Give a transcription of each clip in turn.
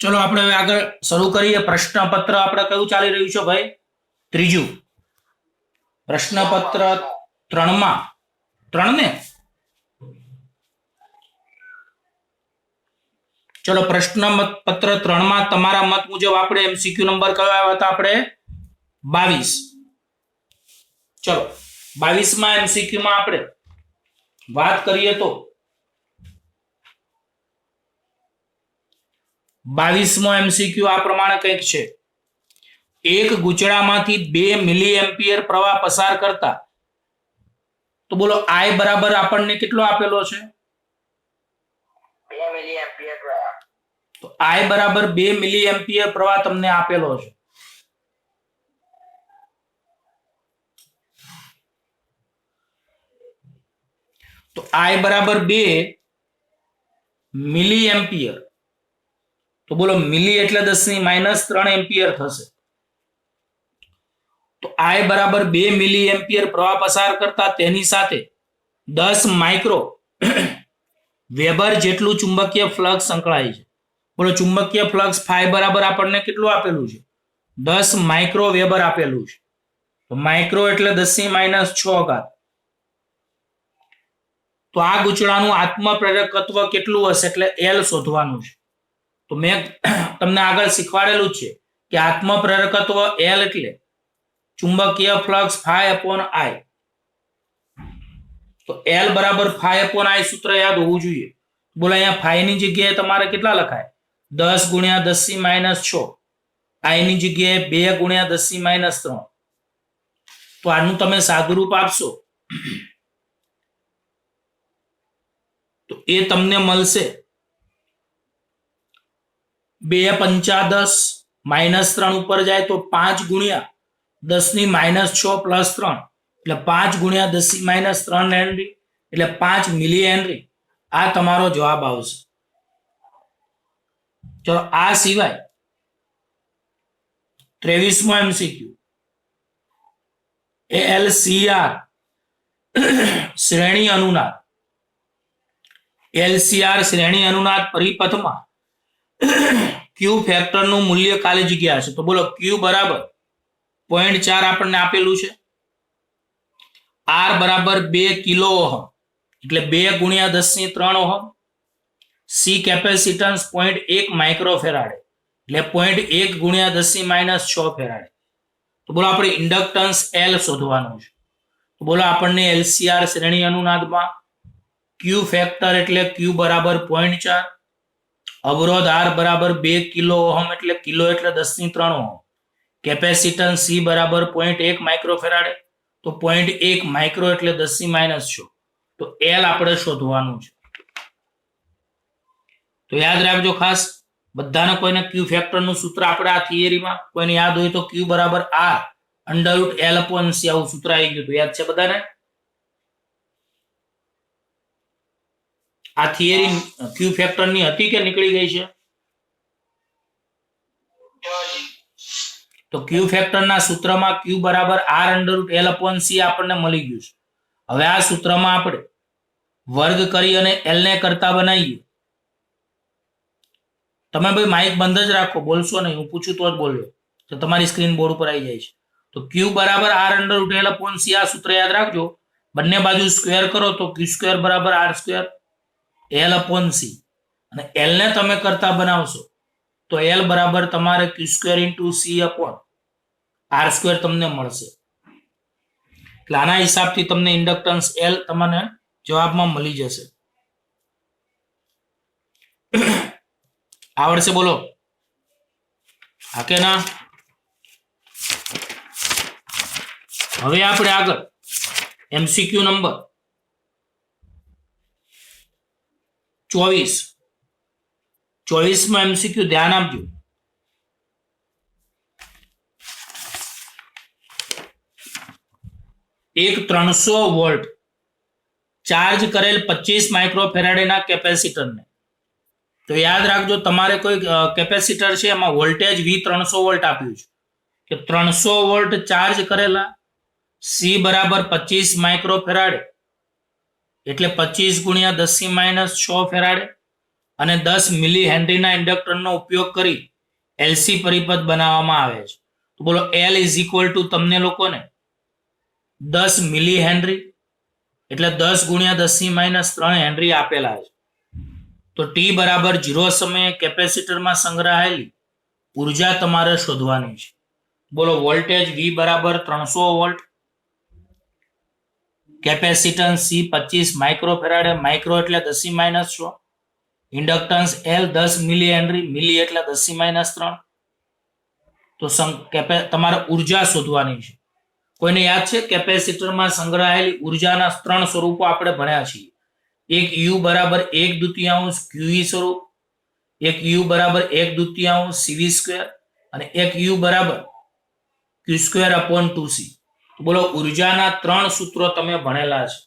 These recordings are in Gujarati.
ચલો આપણે હવે આગળ શરૂ કરીએ. પ્રશ્નપત્ર આપણે કયું ચાલી રહ્યું છે ભાઈ? ત્રીજું. પ્રશ્નપત્ર 3 માં 3 ને ચલો પ્રશ્નપત્ર 3 માં તમારા મત મુજબ આપણે એમસીક્યુ નંબર કયો આવ્યો હતો? આપણે 22. ચલો 22 માં એમસીક્યુ માં આપણે વાત કરીએ તો 22મો એમસીક્યુ આ પ્રમાણે કંઈક છે. એક ગૂંચળામાંથી 2 મિલી એમ્પિયર પ્રવાહ પસાર કરતા તો બોલો I બરાબર આપણને કેટલો આપેલો છે? 2 મિલી એમ્પિયર પ્રવાહ. તો I બરાબર 2 મિલી એમ્પિયર પ્રવાહ તમને આપેલો છે. તો I બરાબર 2 મિલી એમ્પિયર. તો બોલો મિલી એટલે 10⁻³ એમ્પિયર થશે. તો I બરાબર 2 મિલી એમ્પિયર પ્રવાહ પસાર કરતા તેની સાથે 10 માઇક્રો વેબર જેટલું ચુંબકીય ફ્લક્સ સંકળાય છે. બોલો ચુંબકીય ફ્લક્સ ફાઈ બરાબર આપણને કેટલું આપેલું છે? 10 માઇક્રો વેબર આપેલું છે. તો માઇક્રો એટલે 10⁻⁶. તો આ ગૂંચળાનું આત્મપ્રેરકત્વ કેટલું હશે એટલે L શોધવાનું છે. તો મેં તમને આગળ શીખવાડેલું છે કે આત્મપ્રેરકત્વ L એટલે ચુંબકીય ફ્લક્સ φ/I. તો L બરાબર φ/I સૂત્ર યાદ હોવું જોઈએ. બોલો અહીંયા ફાઈ ની જગ્યાએ તમારે કેટલા લખાય? 10 × 10⁻⁶. I ની જગ્યાએ 2 × 10⁻³ તો આનું તમે સાદુરૂપ આપશો તો એ તમને મળશે 2 × 5 = 10 -3 ઉપર જાય તો 5 × 10⁻⁶ + 3 એટલે 5 × 10⁻³ હેનરી એટલે 5 મિલી હેનરી. આ તમારો જવાબ આવશે. ચલો આ સિવાય 23મો એમસીક્યુ LCR શ્રેણી અનુનાદ. LCR શ્રેણી અનુનાદ પરિપથમાં ક્યુ ફેક્ટરનું મૂલ્ય ખાલી જગ્યા છે. તો બોલો ક્યુ બરાબર 0.4 આપણને આપેલું છે. R બરાબર 2 કિલો ઓહમ એટલે 2 × 10⁻³ ઓહમ. C કેપેસિટન્સ 0.1 માઇક્રોફેરાડે એટલે 0.1 × 10⁻⁶ ફેરાડે. તો બોલો આપણે ઇન્ડક્ટન્સ L શોધવાનું છે. તો બોલો આપણને LCR શ્રેણી અનુનાદમાં ક્યુ ફેક્ટર એટલે ક્યુ બરાબર 0.4, અવરોધ R બરાબર 2 કિલો ઓહમ એટલે કિલો એટલે 10⁻³ ઓહમ, કેપેસિટન્સ C બરાબર 0.1 માઇક્રોફેરાડે તો 0.1 માઇક્રો એટલે 10⁻⁶. તો L આપણે શોધવાનું છે. તો યાદ રાખજો ખાસ બધાને. કોઈને ક્યુ ફેક્ટર નું સૂત્ર આપણે આ થિયરીમાં કોઈને યાદ હોય તો ક્યુ બરાબર R √L/C આવું સૂત્ર આવી ગયું. તો યાદ છે બધાને? આ થિયરી ક્યુ ફેક્ટર ની હતી કે નીકળી ગઈ છે? તો ક્યુ ફેક્ટર ના સૂત્રમાં ક્યુ બરાબર R √L/C આપણને મળી ગયું છે. હવે આ સૂત્રમાં આપણે વર્ગ કરી અને L ને કરતા બનાવીએ. તમે ભાઈ માઇક બંધ જ રાખો, બોલશો નહીં. હું પૂછું તો જ બોલજો, તો તમારી સ્ક્રીન બોર્ડ ઉપર આવી જાય છે. તો ક્યુ બરાબર R √L/C આ સૂત્ર યાદ રાખજો. બંને બાજુ સ્ક્વેર કરો તો Q² બરાબર R² L/C અને L ને તમે કરતા બનાવશો તો L બરાબર તમારે Q² × C/R² તમને મળશે. એટલે આના હિસાબથી તમને ઇન્ડક્ટન્સ L તમને જવાબમાં મળી જશે. આવડશે? બોલો હા કે ના? હવે આપણે આગળ એમસીક્યુ નંબર 24માં એમસીક્યુ ધ્યાન આપજો. એક 300 વોલ્ટ ચાર્જ કરેલ 25 માઇક્રોફેરાડેના કેપેસિટરને, તો યાદ રાખજો તમારે કોઈ કેપેસિટર છે એમાં વોલ્ટેજ V 300 વોલ્ટ આપ્યું છે કે 300 વોલ્ટ ચાર્જ કરેલા C બરાબર 25 માઇક્રોફેરાડે એટલે 25 × 10⁻⁶ ફેરાડે અને 10 મિલી હેનરીના ઇન્ડક્ટરનો ઉપયોગ કરી એલસી પરિપથ બનાવવામાં આવે છે. તો બોલો L ઇઝ ઇક્વલ ટુ તમને લોકોને 10 મિલી હેનરી એટલે 10 ગુણ્યા 10⁻³ હેનરી આપેલા છે. તો t બરાબર 0 સમયે કેપેસિટરમાં સંગ્રહાયેલી ઉર્જા તમારે શોધવાની છે. બોલો વોલ્ટેજ V બરાબર 300 વોલ્ટ, કેપેસિટન્સ C 25 માઇક્રોફેરાડે, માઇક્રો એટલે 10⁻⁻⁰, ઇન્ડક્ટન્સ L 10 મિલી હેનરી, મિલી એટલે 10⁻³ તો તમારે ઉર્જા શોધવાની છે. કોઈને યાદ છે કેપેસિટરમાં સંગ્રહાયેલી ઉર્જાના 3 સ્વરૂપો આપણે ભણ્યા છીએ. એક U બરાબર 1/2 QE સ્વરૂપ, એક U બરાબર 1/2 CV² અને એક U બરાબર Q²/2C. બોલો ઉર્જાના 3 સૂત્રો તમે ભણેલા છે.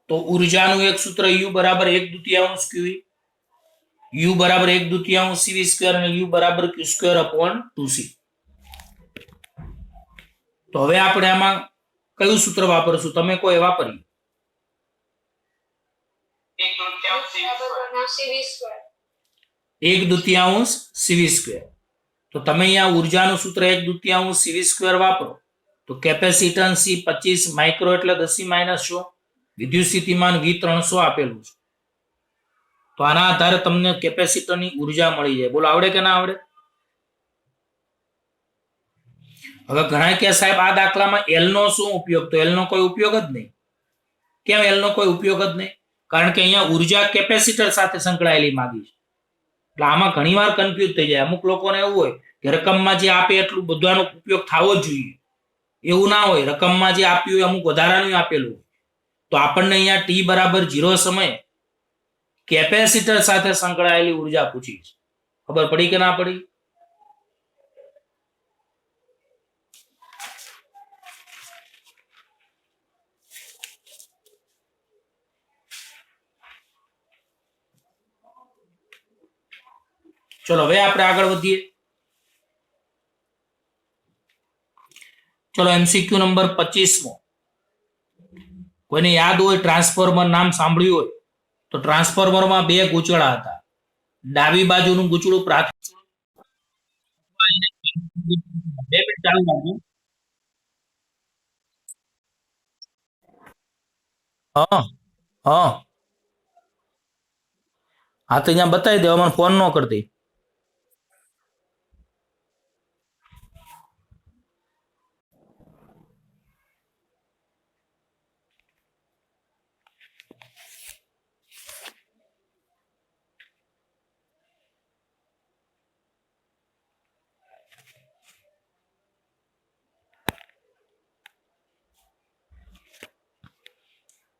તો ઉર્જાનું એક સૂત્ર U બરાબર 1/2 QE, U બરાબર 1/2 CV² અને U બરાબર Q²/2C. તો હવે આપણે આમાં કયું સૂત્ર વાપરશું? તમે કોઈ વાપરી 1/2 CV². તો તમે અહીંયા ઉર્જાનું સૂત્ર 1/2 CV² વાપરો તો કેપેસિટન્સ C 25 માઇક્રો એટલે 10⁻⁻⁰, વિદ્યુત સ્થિતિમાન V 300 આપેલું છે. તો આના આધારે તમને કેપેસિટરની ઉર્જા મળી જાય. બોલો આવડે કે ના આવડે? હવે ઘણા કે સાહેબ આ દાખલામાં L નો શું ઉપયોગ? તો L નો કોઈ ઉપયોગ જ નહીં. કેમ L નો કોઈ ઉપયોગ જ નહીં? કારણ કે અહીંયા ઉર્જા કેપેસિટર સાથે સંકળાયેલી માંગી છે. એટલે આમાં ઘણીવાર કન્ફ્યુઝ થઈ જાય. અમુક લોકોને એવું હોય કે રકમમાં જે આપે એટલું બધાનો ઉપયોગ થવો જ જોઈએ. એવું ના હોય. રકમમાં જે આપ્યું હોય અમુક વધારાનું આપેલું હોય. તો આપણને અહીંયા t બરાબર 0 સમયે કેપેસિટર સાથે સંકળાયેલી ઉર્જા પૂછી છે. ખબર પડી કે ના પડી? ચલો હવે આપણે આગળ વધીએ. ચલો MCQ નંબર 25મો. કોઈને યાદ હોય ટ્રાન્સફોર્મર નામ સાંભળ્યું હોય તો ટ્રાન્સફોર્મરમાં 2 ગૂંચળા હતા. ડાબી બાજુનું ગૂંચળું પ્રાથમિક હા તો અહીંયા બતાવી દે. મને ફોન ન કરતી.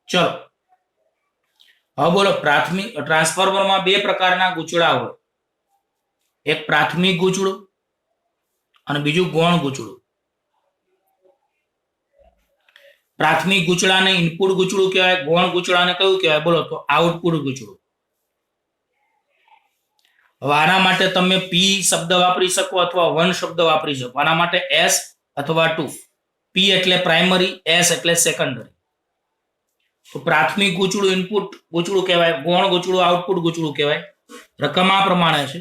ચલો હવે બોલો પ્રાથમિક ટ્રાન્સફોર્મરમાં 2 પ્રકારના ગૂંચળા હોય. એક પ્રાથમિક ગૂંચળું અને બીજું ગૌણ ગૂંચળું. પ્રાથમિક ગૂંચળાને ઇનપુટ ગૂંચળું કહેવાય, ગૌણ ગૂંચળાને કયું કહેવાય? બોલો તો આઉટપુટ ગૂંચળું. હવે આના માટે તમે P શબ્દ વાપરી શકો અથવા 1 શબ્દ વાપરી શકો. આના માટે S અથવા 2. P એટલે પ્રાઇમરી, S એટલે સેકન્ડરી. તો પ્રાથમિક ગૂંચળું ઇનપુટ ગૂંચળું કહેવાય, ગૌણ ગૂંચળું આઉટપુટ ગૂંચળું કહેવાય. રકમ આ પ્રમાણે છે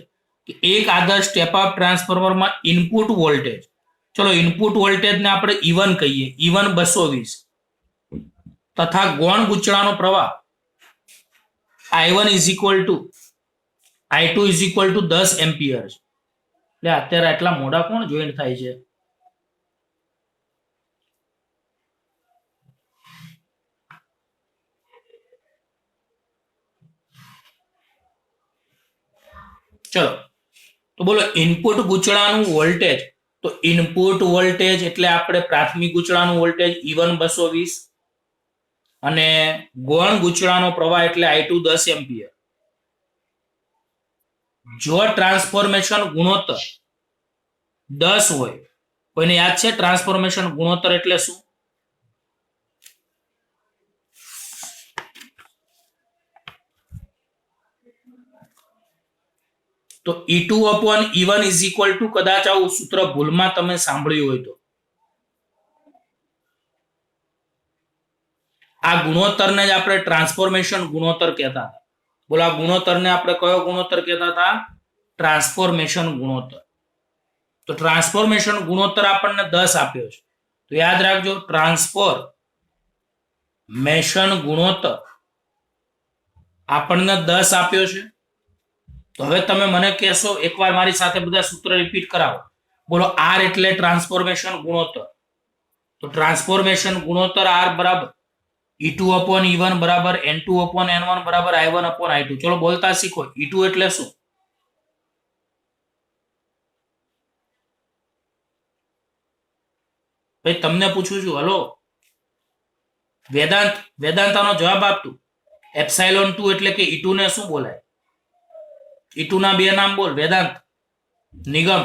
કે એક આદર્શ સ્ટેપ અપ ટ્રાન્સફોર્મરમાં ઇનપુટ વોલ્ટેજ, ચલો ઇનપુટ વોલ્ટેજને આપણે E1 કહીએ, E1 220 તથા ગૌણ ગૂંચળાનો પ્રવાહ I1 is equal to I2 is equal to 10 ampere. એટલે અત્યારે આટલા મોડા કોણ જોઈન્ટ થાય છે? ચલો તો બોલો ઇનપુટ ગૂંચળાનું વોલ્ટેજ. તો ઇનપુટ વોલ્ટેજ એટલે આપણે પ્રાથમિક ગૂંચળાનું વોલ્ટેજ E1 220 અને ગૌણ ગૂંચળાનો પ્રવાહ એટલે I2 10 એમ્પિયર. જો ટ્રાન્સફોર્મેશન ગુણોત્તર 10 હોય, કોઈને યાદ છે ટ્રાન્સફોર્મેશન ગુણોત્તર એટલે શું? તો E2/E1 ઇઝ ઇક્વલ ટુ, કદાચ આવું સૂત્ર ભૂલમાં તમે સાંભળ્યું હોય તો, આ ગુણોત્તરને જ આપણે ટ્રાન્સફોર્મેશન ગુણોત્તર કહેતા હતા. બોલો આ ગુણોત્તરને આપણે કયો ગુણોત્તર કહેતા હતા? ટ્રાન્સફોર્મેશન ગુણોત્તર. તો ટ્રાન્સફોર્મેશન ગુણોત્તર આપણને 10 આપ્યો છે. તો યાદ રાખજો, ટ્રાન્સફોર્મેશન ગુણોત્તર આપણને 10 આપ્યો છે. તો હવે તમે મને કહેશો, એકવાર મારી સાથે બધા સૂત્ર રિપીટ કરાવો. બોલો આર એટલે ટ્રાન્સફોર્મેશન ગુણોત્તર. તો ટ્રાન્સફોર્મેશન ગુણોત્તર આર બરાબર E2/E1 બરાબર N2/N1 બરાબર I1/I2. ચલો બોલતા શીખો. E2 એટલે શું? ભાઈ તમને પૂછું છું. હલો વેદાંતાનો જવાબ આપતું. એપ્સાઇલોન 2 એટલે કે E2 ને શું બોલાય? E2 ના બે નામ બોલ. વેદાંત, નિગમ.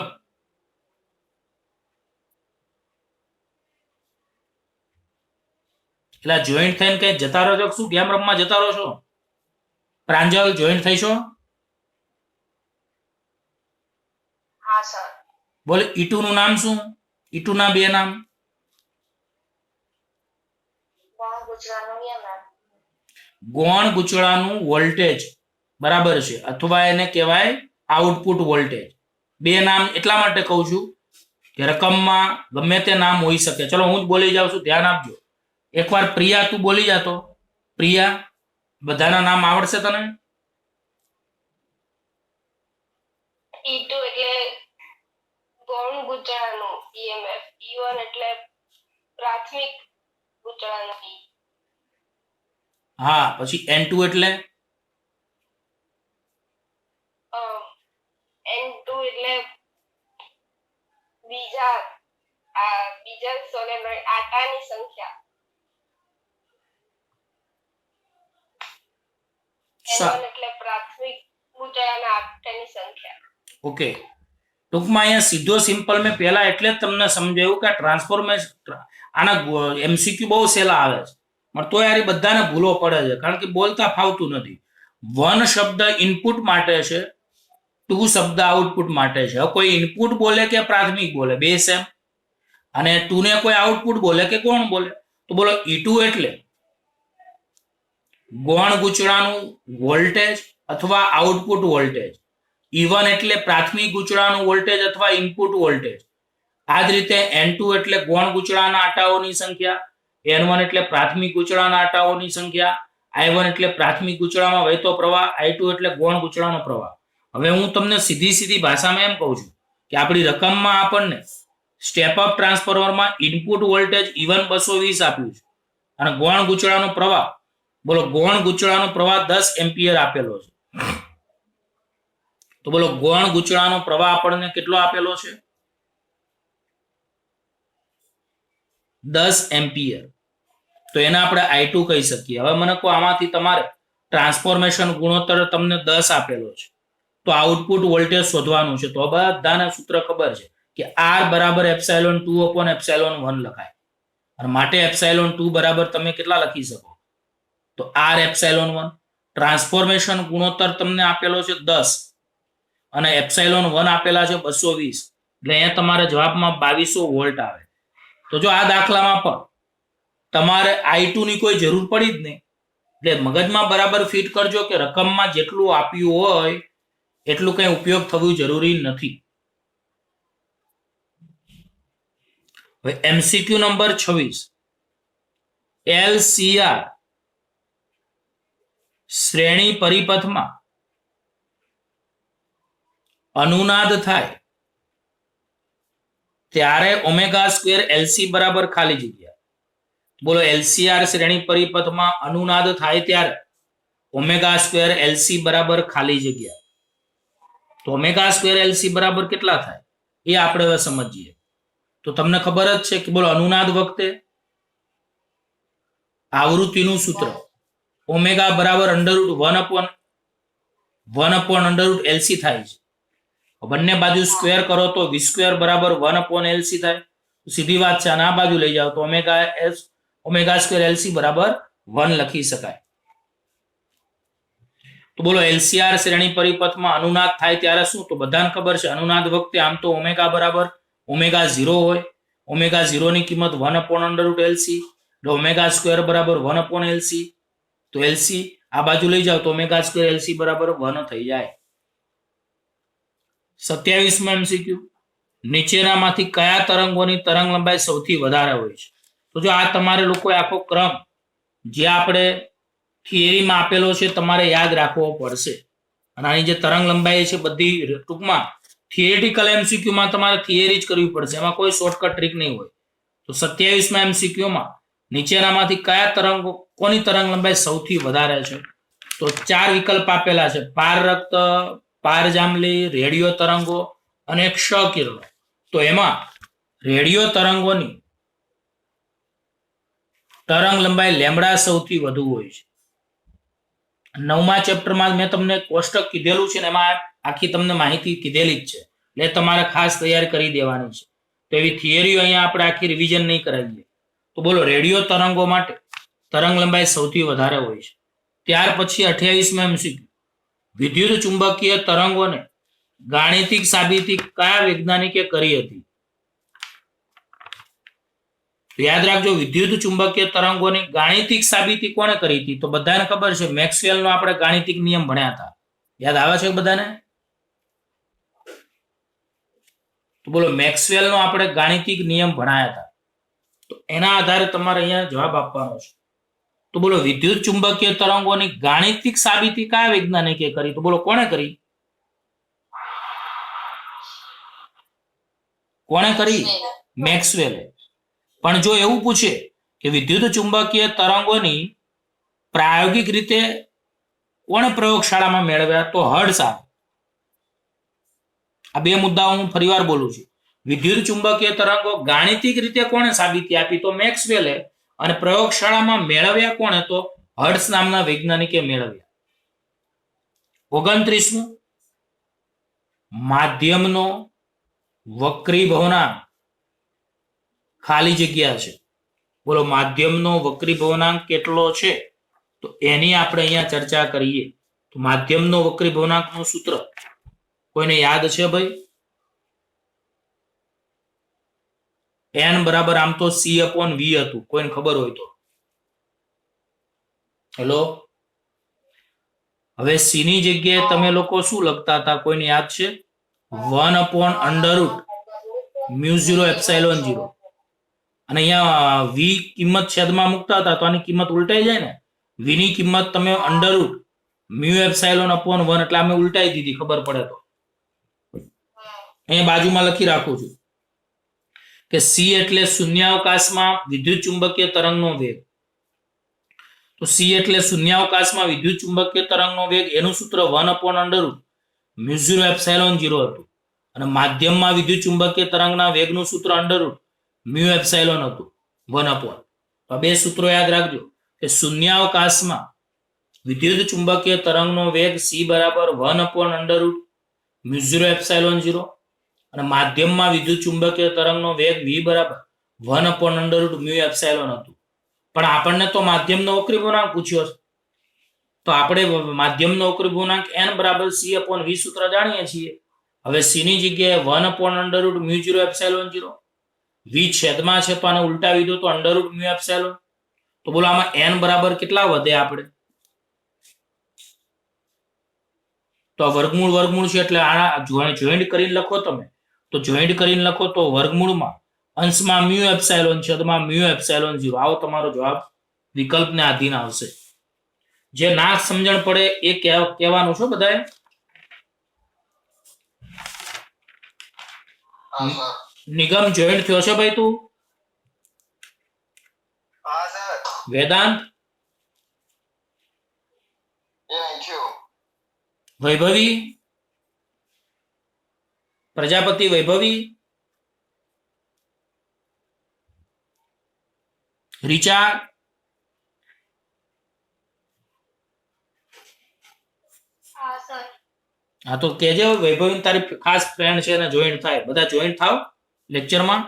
એટલે જોઈન્ટ થઈને કઈ જતા રહો છો? શું ગેમ રમવા જતા રહો છો? પ્રાંજલ, જોઈન્ટ થઈશો? હા સર. બોલ E2 નું નામ શું? E2 ના બે નામ. ગૌણ ગૂંચળાનું વોલ્ટેજ બરાબર છે, અથવા એને કહેવાય આઉટપુટ વોલ્ટેજ. બે નામ એટલા માટે કહું છું કે રકમમાં ગમે તે નામ હોઈ શકે. ચલો હું જ બોલી જાઉં છું, ધ્યાન આપજો. એકવાર પ્રિયા તું બોલી જાતો. પ્રિયા, બધાના નામ આવડશે તને? E2 એટલે ગૌણ ગૂંચળાનું EMF, E1 એટલે પ્રાથમિક ગૂંચળાનું E. હા, પછી N2 એટલે? N2 એટલે બીજા સોલેનોઇડ આટાની સંખ્યા. N1 એટલે પ્રાથમિક ગૂંચળાના આટાની સંખ્યા. ઓકે, ટૂંકમાં અહીંયા સીધો સિમ્પલ મેં પહેલા એટલે જ તમને સમજાવ્યું કે ટ્રાન્સફોર્મેશન આના MCQ બહુ સહેલા આવે છે, પણ તો યાર બધાને ભૂલો પડે છે કારણ કે બોલતા ફાવતું નથી. 1 શબ્દ ઇનપુટ માટે છે, 2 શબ્દ આઉટપુટ માટે છે. હવે કોઈ ઇનપુટ બોલે કે પ્રાથમિક બોલે, બે સેમ. અને 2 ને કોઈ આઉટપુટ બોલે કે ગૌણ બોલે. તો બોલો E2 એટલે ગૌણ ગૂંચળાનું વોલ્ટેજ અથવા આઉટપુટ વોલ્ટેજ. E1 એટલે પ્રાથમિક ગૂંચળાનું વોલ્ટેજ અથવા ઇનપુટ વોલ્ટેજ. આ જ રીતે N2 એટલે ગૌણ ગૂંચળાના આટાઓની સંખ્યા, N1 એટલે પ્રાથમિક ગૂંચળાના આટાઓની સંખ્યા, I1 એટલે પ્રાથમિક ગૂંચળામાં વહેતો પ્રવાહ, I2 એટલે ગૌણ ગૂંચળાનો પ્રવાહ. હવે હું તમને સીધી ભાષામાં એમ કહું છું કે આપણી રકમમાં આપણને સ્ટેપ અપ ટ્રાન્સફોર્મરમાં ઇનપુટ વોલ્ટેજ E1 220 આપ્યું છે અને ગૌણ ગૂંચળાનો પ્રવાહ, બોલો ગૌણ ગૂંચળાનો પ્રવાહ 10 એમ્પિયર આપેલો છે. તો બોલો ગૌણ ગૂંચળાનો પ્રવાહ આપણને કેટલો આપેલો છે? 10 એમ્પિયર. તો એને આપણે I2 કહી શકીએ. હવે મને કહો, આમાંથી તમારે ટ્રાન્સફોર્મેશન ગુણોત્તર તમને 10 આપેલો છે, તો આઉટપુટ વોલ્ટેજ શોધવાનું છે. તો બધાને સૂત્ર ખબર છે કે R બરાબર એપ્સાઇલોન 2/એપ્સાઇલોન 1 લખાય. અને માટે એપ્સાઇલોન 2 બરાબર તમે કેટલા લખી શકો? તો R એપ્સાઇલોન 1. ટ્રાન્સફોર્મેશન ગુણોત્તર તમને આપેલો છે 10 અને એપ્સાઇલોન 1 આપેલા છે 220. એટલે અહીંયા તમારે જવાબમાં 2200 વોલ્ટ આવે. તો જો આ દાખલામાં પણ તમારે I2 ની કોઈ જરૂર પડી જ નહીં. એટલે મગજમાં બરાબર ફિટ કરજો કે રકમમાં જેટલું આપ્યું હોય એટલું કઈ ઉપયોગ થવું જરૂરી નથી. હવે MCQ નંબર 26. LCR શ્રેણી પરિપથમાં અનુનાદ થાય ત્યારે ω² LC બરાબર ખાલી જગ્યા. બોલો LCR શ્રેણી પરિપથમાં અનુનાદ થાય ત્યારે ω² LC બરાબર ખાલી જગ્યા. તો ω² LC બરાબર કેટલા થાય એ આપણે હવે સમજીએ. તો તમને ખબર જ છે કે બોલો અનુનાદ વખતે આવૃત્તિનું સૂત્ર ω બરાબર √1/LC થાય છે. બંને બાજુ સ્ક્વેર કરો તો v² બરાબર 1/LC થાય. સીધી વાત છે. અને આ બાજુ લઈ જાઓ તો ω² LC બરાબર 1 લખી શકાય. તો બોલો LCR શ્રેણી પરિપથમાં અનુનાદ થાય ત્યારે શું? તો બધાને ખબર છે અનુનાદ વખતે આમ તો ω બરાબર ω0 હોય. ω0 ની કિંમત 1/√LC. ઓમેગા સ્ક્વેર બરાબર 1/LC, તો LC આ બાજુ લઈ જાઓ તો ઓમેગા સ્ક્વેર LC બરાબર 1 થઈ જાય. 27માં MCQ, નીચેનામાંથી કયા તરંગોની તરંગ લંબાઈ સૌથી વધારે હોય છે? તો જો આ તમારે લોકો આખો ક્રમ જે આપણે થિયરીમાં આપેલો છે તમારે યાદ રાખવો પડશે. અને આની જે તરંગ લંબાઈ છે બધી ટૂંકમાં થિયરિટિકલ MCQ માં તમારે થિયરી જ કરવી પડશે, એમાં કોઈ શોર્ટકટ ટ્રીક નહીં હોય. તો 27માં MCQ માં નીચેનામાંથી કયા તરંગો કોની તરંગ લંબાઈ સૌથી વધારે છે? તો 4 વિકલ્પ આપેલા છે: પારરક્ત, પારજાંબલી, રેડિયો તરંગો અને ક્ષ કિરણો. તો એમાં રેડિયો તરંગોની તરંગ લંબાઈ લેમ્બડા સૌથી વધુ હોય છે. 9મા ચેપ્ટરમાં મેં તમને કોષ્ટક કીધેલું છે ને એમાં આખી તમને માહિતી કીધેલી જ છે, એટલે તમારે ખાસ તૈયારી કરી દેવાની છે. તો એવી થિયરીઓ અહીંયા આપણે આખી રિવિઝન નહીં કરાવીએ. તો બોલો, રેડિયો તરંગો માટે તરંગ લંબાઈ સૌથી વધારે હોય છે. ત્યાર પછી 28માં MCQ, વિદ્યુત ચુંબકીય તરંગોને ગાણિતિક સાબિતી કયા વૈજ્ઞાનિકે કરી હતી? તો યાદ રાખજો, વિદ્યુત ચુંબકીય તરંગોની ગાણિતિક સાબિતી કોણે કરી હતી? તો બધાને ખબર છે, મેક્સવેલનો આપણે ગાણિતિક નિયમ ભણ્યા હતા. યાદ આવે છે બધાને? તો બોલો, મેક્સવેલનો આપણે ગાણિતિક નિયમ ભણાયા હતા. તો એના આધારે તમારે અહીંયા જવાબ આપવાનો છે. તો બોલો, વિદ્યુત ચુંબકીય તરંગોની ગાણિતિક સાબિતી કયા વૈજ્ઞાનિકે કરી? તો બોલો, કોણે કરી? કોણે કરી? મેક્સવેલે. પણ જો એવું પૂછે કે વિદ્યુત ચુંબકીય તરંગોની પ્રાયોગિક રીતે કોણે પ્રયોગશાળામાં મેળવ્યા? તો હર્ટ્ઝ આવે. આ બે મુદ્દાઓ હું ફરીવાર બોલું છું. વિદ્યુત ચુંબકીય તરંગો ગાણિતિક રીતે કોણે સાબિતી આપી? તો મેક્સવેલે. અને પ્રયોગશાળામાં મેળવ્યા કોણે? તો હર્ટ્ઝ નામના વૈજ્ઞાનિકે મેળવ્યા. 29મું, માધ્યમનો વક્રીભવનાંક ખાલી જગ્યા છે. બોલો, માધ્યમનો વક્રીભવનાંક કેટલો છે? તો એની આપણે અહીંયા ચર્ચા કરીએ. તો માધ્યમનો વક્રીભવનાંકનું સૂત્ર કોઈને યાદ છે ભાઈ? n બરાબર આમ તો C/V હતું, કોઈને ખબર હોય તો. હેલો, હવે C ની જગ્યાએ તમે લોકો શું લખતા હતા? કોઈને યાદ છે? 1/√μ0ε0. અને અહીંયા v કિંમત છેદમાં મૂકતા હતા તો આની કિંમત ઉલટાઈ જાય ને. v ની કિંમત તમે √μ/1 એટલે અમે ઉલટાઈ દીધી, ખબર પડે તો. અહીંયા બાજુમાં લખી રાખું છું કે c એટલે શૂન્યાવકાશમાં વિદ્યુત ચુંબકીય તરંગનો વેગ. તો c એટલે શૂન્યાવકાશમાં વિદ્યુત ચુંબકીય તરંગનો વેગ, એનું સૂત્ર 1/√μ0ε0 હતું. અને માધ્યમમાં વિદ્યુત ચુંબકીય તરંગના વેગનું સૂત્ર √μ હતું, 1/. તો બે સૂત્રો યાદ રાખજો કે શૂન્યાવકાશમાં વિદ્યુત ચુંબકીય તરંગનો વેગ c બરાબર 1/√μ0ε0 અને માધ્યમમાં વિદ્યુત ચુંબકીય તરંગનો વેગ v બરાબર 1/√μ હતું. પણ આપણને તો માધ્યમનો વક્રીભવનાંક પૂછ્યો છે, તો આપણે માધ્યમનો વક્રીભવનાંક n બરાબર C/v સૂત્ર જાણીએ છીએ. હવે c ની જગ્યાએ 1/√μ0ε0, v છેદમાં છે તો આને ઉલટાવી દો તો √μ. તો બોલો, આમાં n બરાબર કેટલા વધે આપણે? તો વર્ગમૂળ છે એટલે આના જોઈન્ટ કરીને લખો તમે. તો જોઈન્ટ કરીને લખો તો વર્ગમૂળમાં અંશમાં με છેદમાં με. આવો તમારો જવાબ વિકલ્પને આધીન આવશે. જે ના સમજણ પડે એ કહેવાનું છો બધાએ. નિગમ જોઈન્ટ થયો છે ભાઈ તું? વેદાંત? વૈભવી? પ્રજાપતિ? વૈભવી? રીચા? હા તો કેજે વૈભવી તારી ખાસ ફ્રેન્ડ છે અને જોઈન્ટ થાય. બધા જોઈન્ટ થાવ લેક્ચરમાં.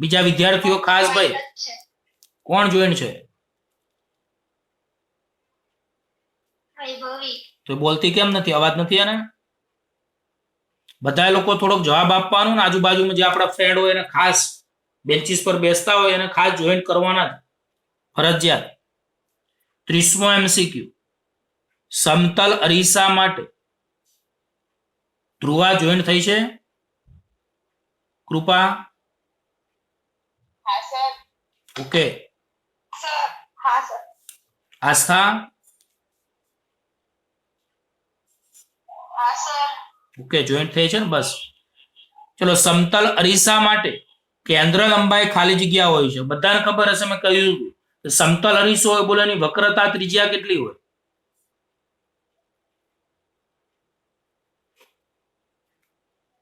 બીજા વિદ્યાર્થીઓ ખાસ ભાઈ. કોણ જોઈન્ટ છે? તો બોલતી કેમ નથી? અવાજ નથી આને? બધા લોકો થોડોક જવાબ આપવાનો ને આજુબાજુમાં જે આપણા ફ્રેન્ડ હોય એને ખાસ બેન્ચીસ પર બેસતા હોય એને ખાસ જોઈન્ટ કરવાના. ફરજિયાત. 30મો MCQ, સમતલ અરીસા માટે ધ્રુવા જોઈન્ટ થઈ છે? કૃપા? હા સર. ઓકે. સર હા સર. આસ્થા? હા સર. ઓકે, જોઈન્ટ થઈ છે ને? બસ. ચલો, સમતલ અરીસા માટે કેન્દ્ર લંબાઈ ખાલી જગ્યા હોય છે. બધાને ખબર હશે, મેં કહ્યું હતું સમતલ અરીસો હોય, બોલો એની વક્રતા ત્રિજ્યા કેટલી હોય?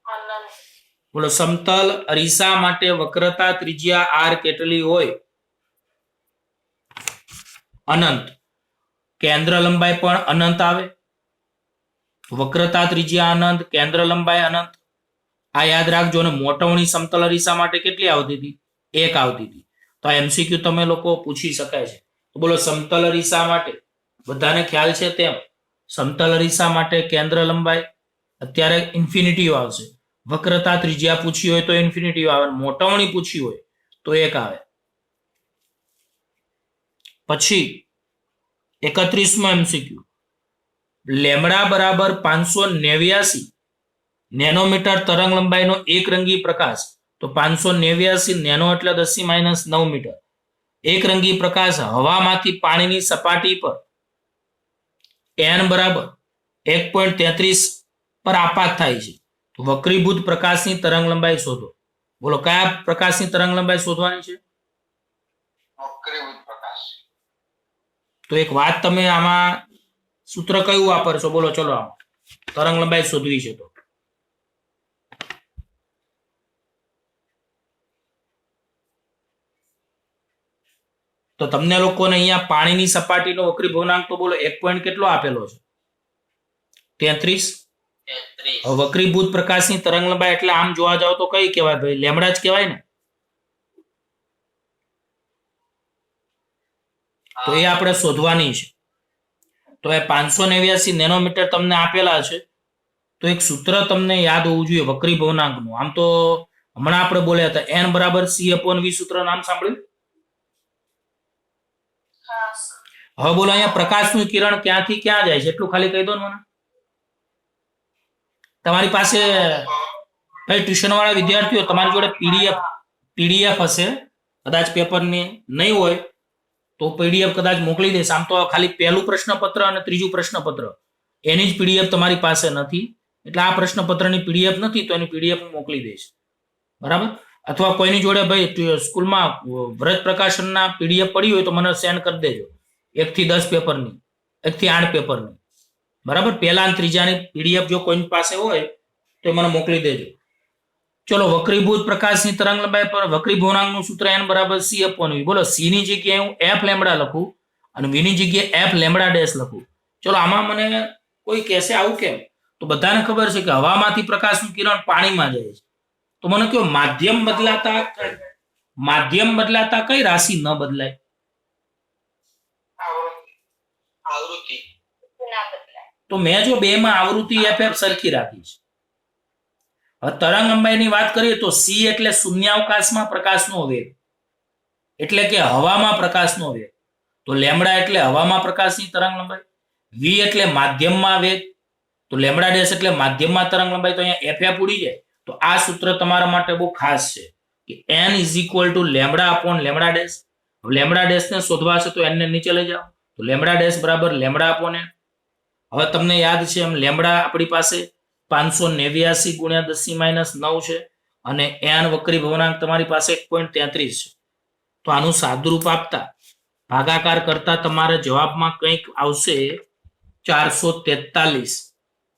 અનંત. બોલો, સમતલ અરીસા માટે વક્રતા ત્રિજ્યા આર કેટલી હોય? અનંત. કેન્દ્ર લંબાઈ પણ અનંત આવે, વક્રતા ત્રિજ્યા અનંત, કેન્દ્ર લંબાઈ અનંત. આ યાદ રાખજો. અને મોટવણી સમતલ અરીસા માટે કેટલી આવતી હતી? 1 આવતી હતી. તો આ MCQ તમે લોકો પૂછી શકાય છે. તો બોલો, સમતલ અરીસા માટે બધાને ખ્યાલ છે તેમ સમતલ અરીસા માટે કેન્દ્ર લંબાઈ અત્યારે ઇન્ફિનિટી આવશે. વક્રતા ત્રિજ્યા પૂછી હોય તો ઇન્ફિનિટી આવે, મોટવણી પૂછી હોય તો 1 આવે. પછી 31મો MCQ, લેમડા બરાબર 589 નેનોમીટર તરંગ લંબાઈનો એક રંગી પ્રકાશ. તો 589 નેનો એટલે 10⁻⁹ મીટર. એક રંગી પ્રકાશ હવામાંથી પાણીની સપાટી પર n બરાબર 1.33 પર આપાત થાય છે. તો વક્રીભૂત પ્રકાશની તરંગ લંબાઈ શોધો. બોલો, કયા પ્રકાશની તરંગ લંબાઈ શોધવાની છે? વક્રીભૂત પ્રકાશ. તો એક વાત, તમે આમાં સૂત્ર કયું વાપરશો? બોલો, ચલો, આમાં તરંગ લંબાઈ શોધવી છે તો તમને લોકોને અહીંયા પાણીની સપાટીનો વક્રીભવનાંક તો બોલો 1 પોઈન્ટ કેટલો આપેલો છે? 33. વક્રીભૂત પ્રકાશની તરંગ લંબાઈ એટલે આમ જોવા જાવ તો કઈ કહેવાય ભાઈ? લેમડા જ કહેવાય ને. તો એ આપણે શોધવાની છે. તો એ 589 નેનોમીટર તમને આપેલા છે. તો એક સૂત્ર તમને યાદ હોવું જોઈએ વક્રીભવનાંકનું. આમ તો હમણાં આપણે બોલ્યા હતા n બરાબર c/v સૂત્ર નામ સાંભળ્યું? હવે બોલો, અહીંયા પ્રકાશનું કિરણ ક્યાંથી ક્યાં જાય છે એટલું ખાલી કહી દો ને મને. તમારી પાસે ભાઈ ટ્યુશન વાળા વિદ્યાર્થીઓ, તમારી જોડે પીડીએફ હશે, કદાચ પેપરની નહીં હોય તો પીડીએફ કદાચ મોકલી દઈશ. આમ તો ખાલી પહેલું પ્રશ્નપત્ર અને ત્રીજું પ્રશ્નપત્ર એની જ પીડીએફ તમારી પાસે નથી, એટલે આ પ્રશ્નપત્રની પીડીએફ નથી તો એની પીડીએફ મોકલી દઈશ, બરાબર? અથવા કોઈની જોડે ભાઈ સ્કૂલમાં વ્રત પ્રકાશનના પીડીએફ પડી હોય તો મને સેન્ડ કરી દેજો. 1 થી 10 પેપરની, 1 થી 8 પેપરની, બરાબર? પહેલા અને ત્રીજાની પીડીએફ જો કોઈની પાસે હોય તો મને મોકલી દેજો. ચલો, વક્રીભૂત પ્રકાશની તરંગ લંબાઈ પર વક્રીભવનાંકનું સૂત્ર n બરાબર c/v. બોલો, c ની જગ્યાએ હું f લેમ્બડા લખું અને v ની જગ્યાએ f લેમ્બડા ડેશ લખું. ચલો, આમાં મને કોઈ કહેશે આવું કેમ? તો બધાને ખબર છે કે હવામાંથી પ્રકાશનું કિરણ પાણીમાં જાય છે. તો મને કહો, માધ્યમ બદલાતા કઈ રાશિ ન બદલાય? આવૃત્તિ. ના બદલાય. તો મેં જો બેમાં આવૃત્તિ ff સરખી રાખી છે. હવે તરંગ લંબાઈની વાત કરીએ તો c એટલે શૂન્યાવકાશમાં પ્રકાશનો વેગ, એટલે કે હવામાં પ્રકાશનો વેગ. તો લેમ્બડા એટલે હવામાં પ્રકાશની તરંગ લંબાઈ. v એટલે માધ્યમમાં વેગ, તો લેમ્બડા ડેશ એટલે માધ્યમમાં તરંગ લંબાઈ. તો અહીંયા ff ઉડી જાય. તો આ સૂત્ર તમારા માટે બહુ ખાસ છે કે n = lambda dash. Lambda dash ને શોધવા છે તો n ને નીચે લઈ જાઓ. તો લેમ્બડા ડેશ બરાબર લેમ્બડા/n. હવે તમને યાદ છે એમ લેમ્બડા આપણી પાસે 589 × 10⁻⁹ છે અને n વક્રીભવનાંક તમારી પાસે 1.33 છે. તો આનું સાદુરૂપ આપતા ભાગાકાર કરતા તમારે જવાબમાં કંઈક આવશે 443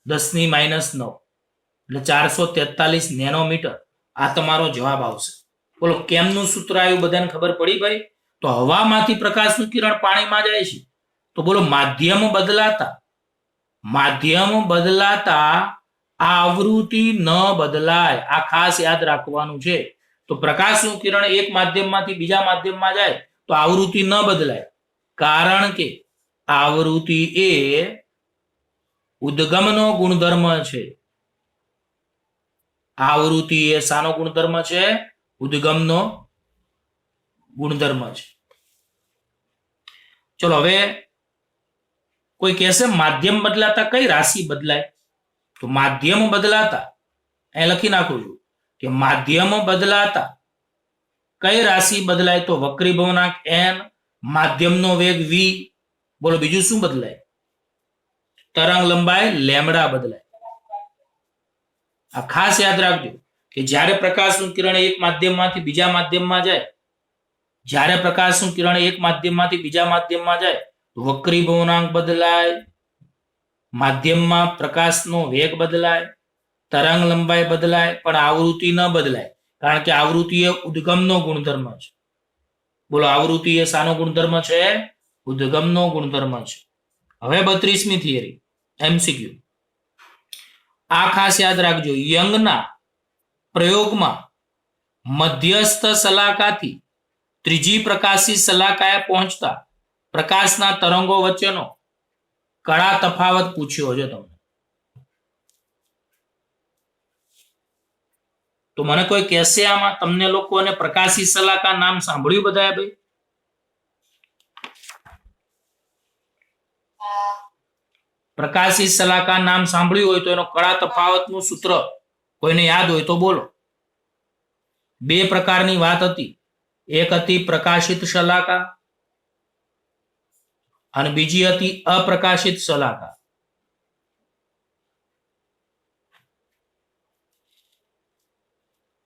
10⁻⁹, એટલે 443 નેનોમીટર. આ તમારો જવાબ આવશે. બોલો, કેમનું સૂત્ર આવ્યું? બધાને ખબર પડી ભાઈ? તો હવામાંથી પ્રકાશનું કિરણ પાણીમાં જાય છે. તો બોલો, માધ્યમ બદલાતા આ આવૃત્તિ ન બદલાય. આ ખાસ યાદ રાખવાનું છે. તો પ્રકાશનું કિરણ એક માધ્યમમાંથી બીજા માધ્યમમાં જાય તો આવૃત્તિ ન બદલાય, કારણ કે આવૃત્તિ એ ઉદ્ગમનો ગુણધર્મ છે. આવૃત્તિ એ શાનો ગુણધર્મ છે? ઉદ્ગમનો ગુણધર્મ છે. ચલો હવે કોઈ કહેશે માધ્યમ બદલાતા કઈ રાશિ બદલાય? તો માધ્યમ બદલાતા અહીં લખી નાખું છું કે માધ્યમ બદલાતા કઈ રાશિ બદલાય? તો વક્રીભવનાંક n, માધ્યમનો વેગ v. બોલો બીજું શું બદલાય? તરંગ લંબાઈ લેમડા બદલાય. આ ખાસ યાદ રાખજો કે જ્યારે પ્રકાશનું કિરણ એક માધ્યમમાંથી બીજા માધ્યમમાં જાય, જ્યારે પ્રકાશનું કિરણ એક માધ્યમમાંથી બીજા માધ્યમમાં જાય તો વક્રીભવનાંક બદલાય, માધ્યમમાં પ્રકાશનો વેગ બદલાય, તરંગ લંબાઈ બદલાય, પણ આવૃત્તિ ન બદલાય. કારણ કે આવૃત્તિ એ ઉદ્ગમનો ગુણધર્મ છે. બોલો આવૃત્તિ એ શાનો ગુણધર્મ છે? ઉદ્ગમનો ગુણધર્મ છે. હવે 32મી થિયરી એમસીક્યુ. આ ખાસ યાદ રાખજો, યંગના પ્રયોગમાં મધ્યસ્થ શલાકાથી ત્રીજી પ્રકાશી શલાકાએ પહોંચતા પ્રકાશના તરંગો વચ્ચેનો કળા તફાવત પૂછ્યો છે તમને. તો મને કોઈ કહેશે આમાં તમને લોકોને પ્રકાશી શલાકા નામ સાંભળ્યું બધાએ ભાઈ? પ્રકાશી શલાકા નામ સાંભળ્યું હોય તો એનો કળા તફાવતનું સૂત્ર કોઈને યાદ હોય તો બોલો. બે પ્રકારની વાત હતી, એક હતી પ્રકાશિત શલાકા અને બીજી હતી અપ્રકાશિત શલાકા.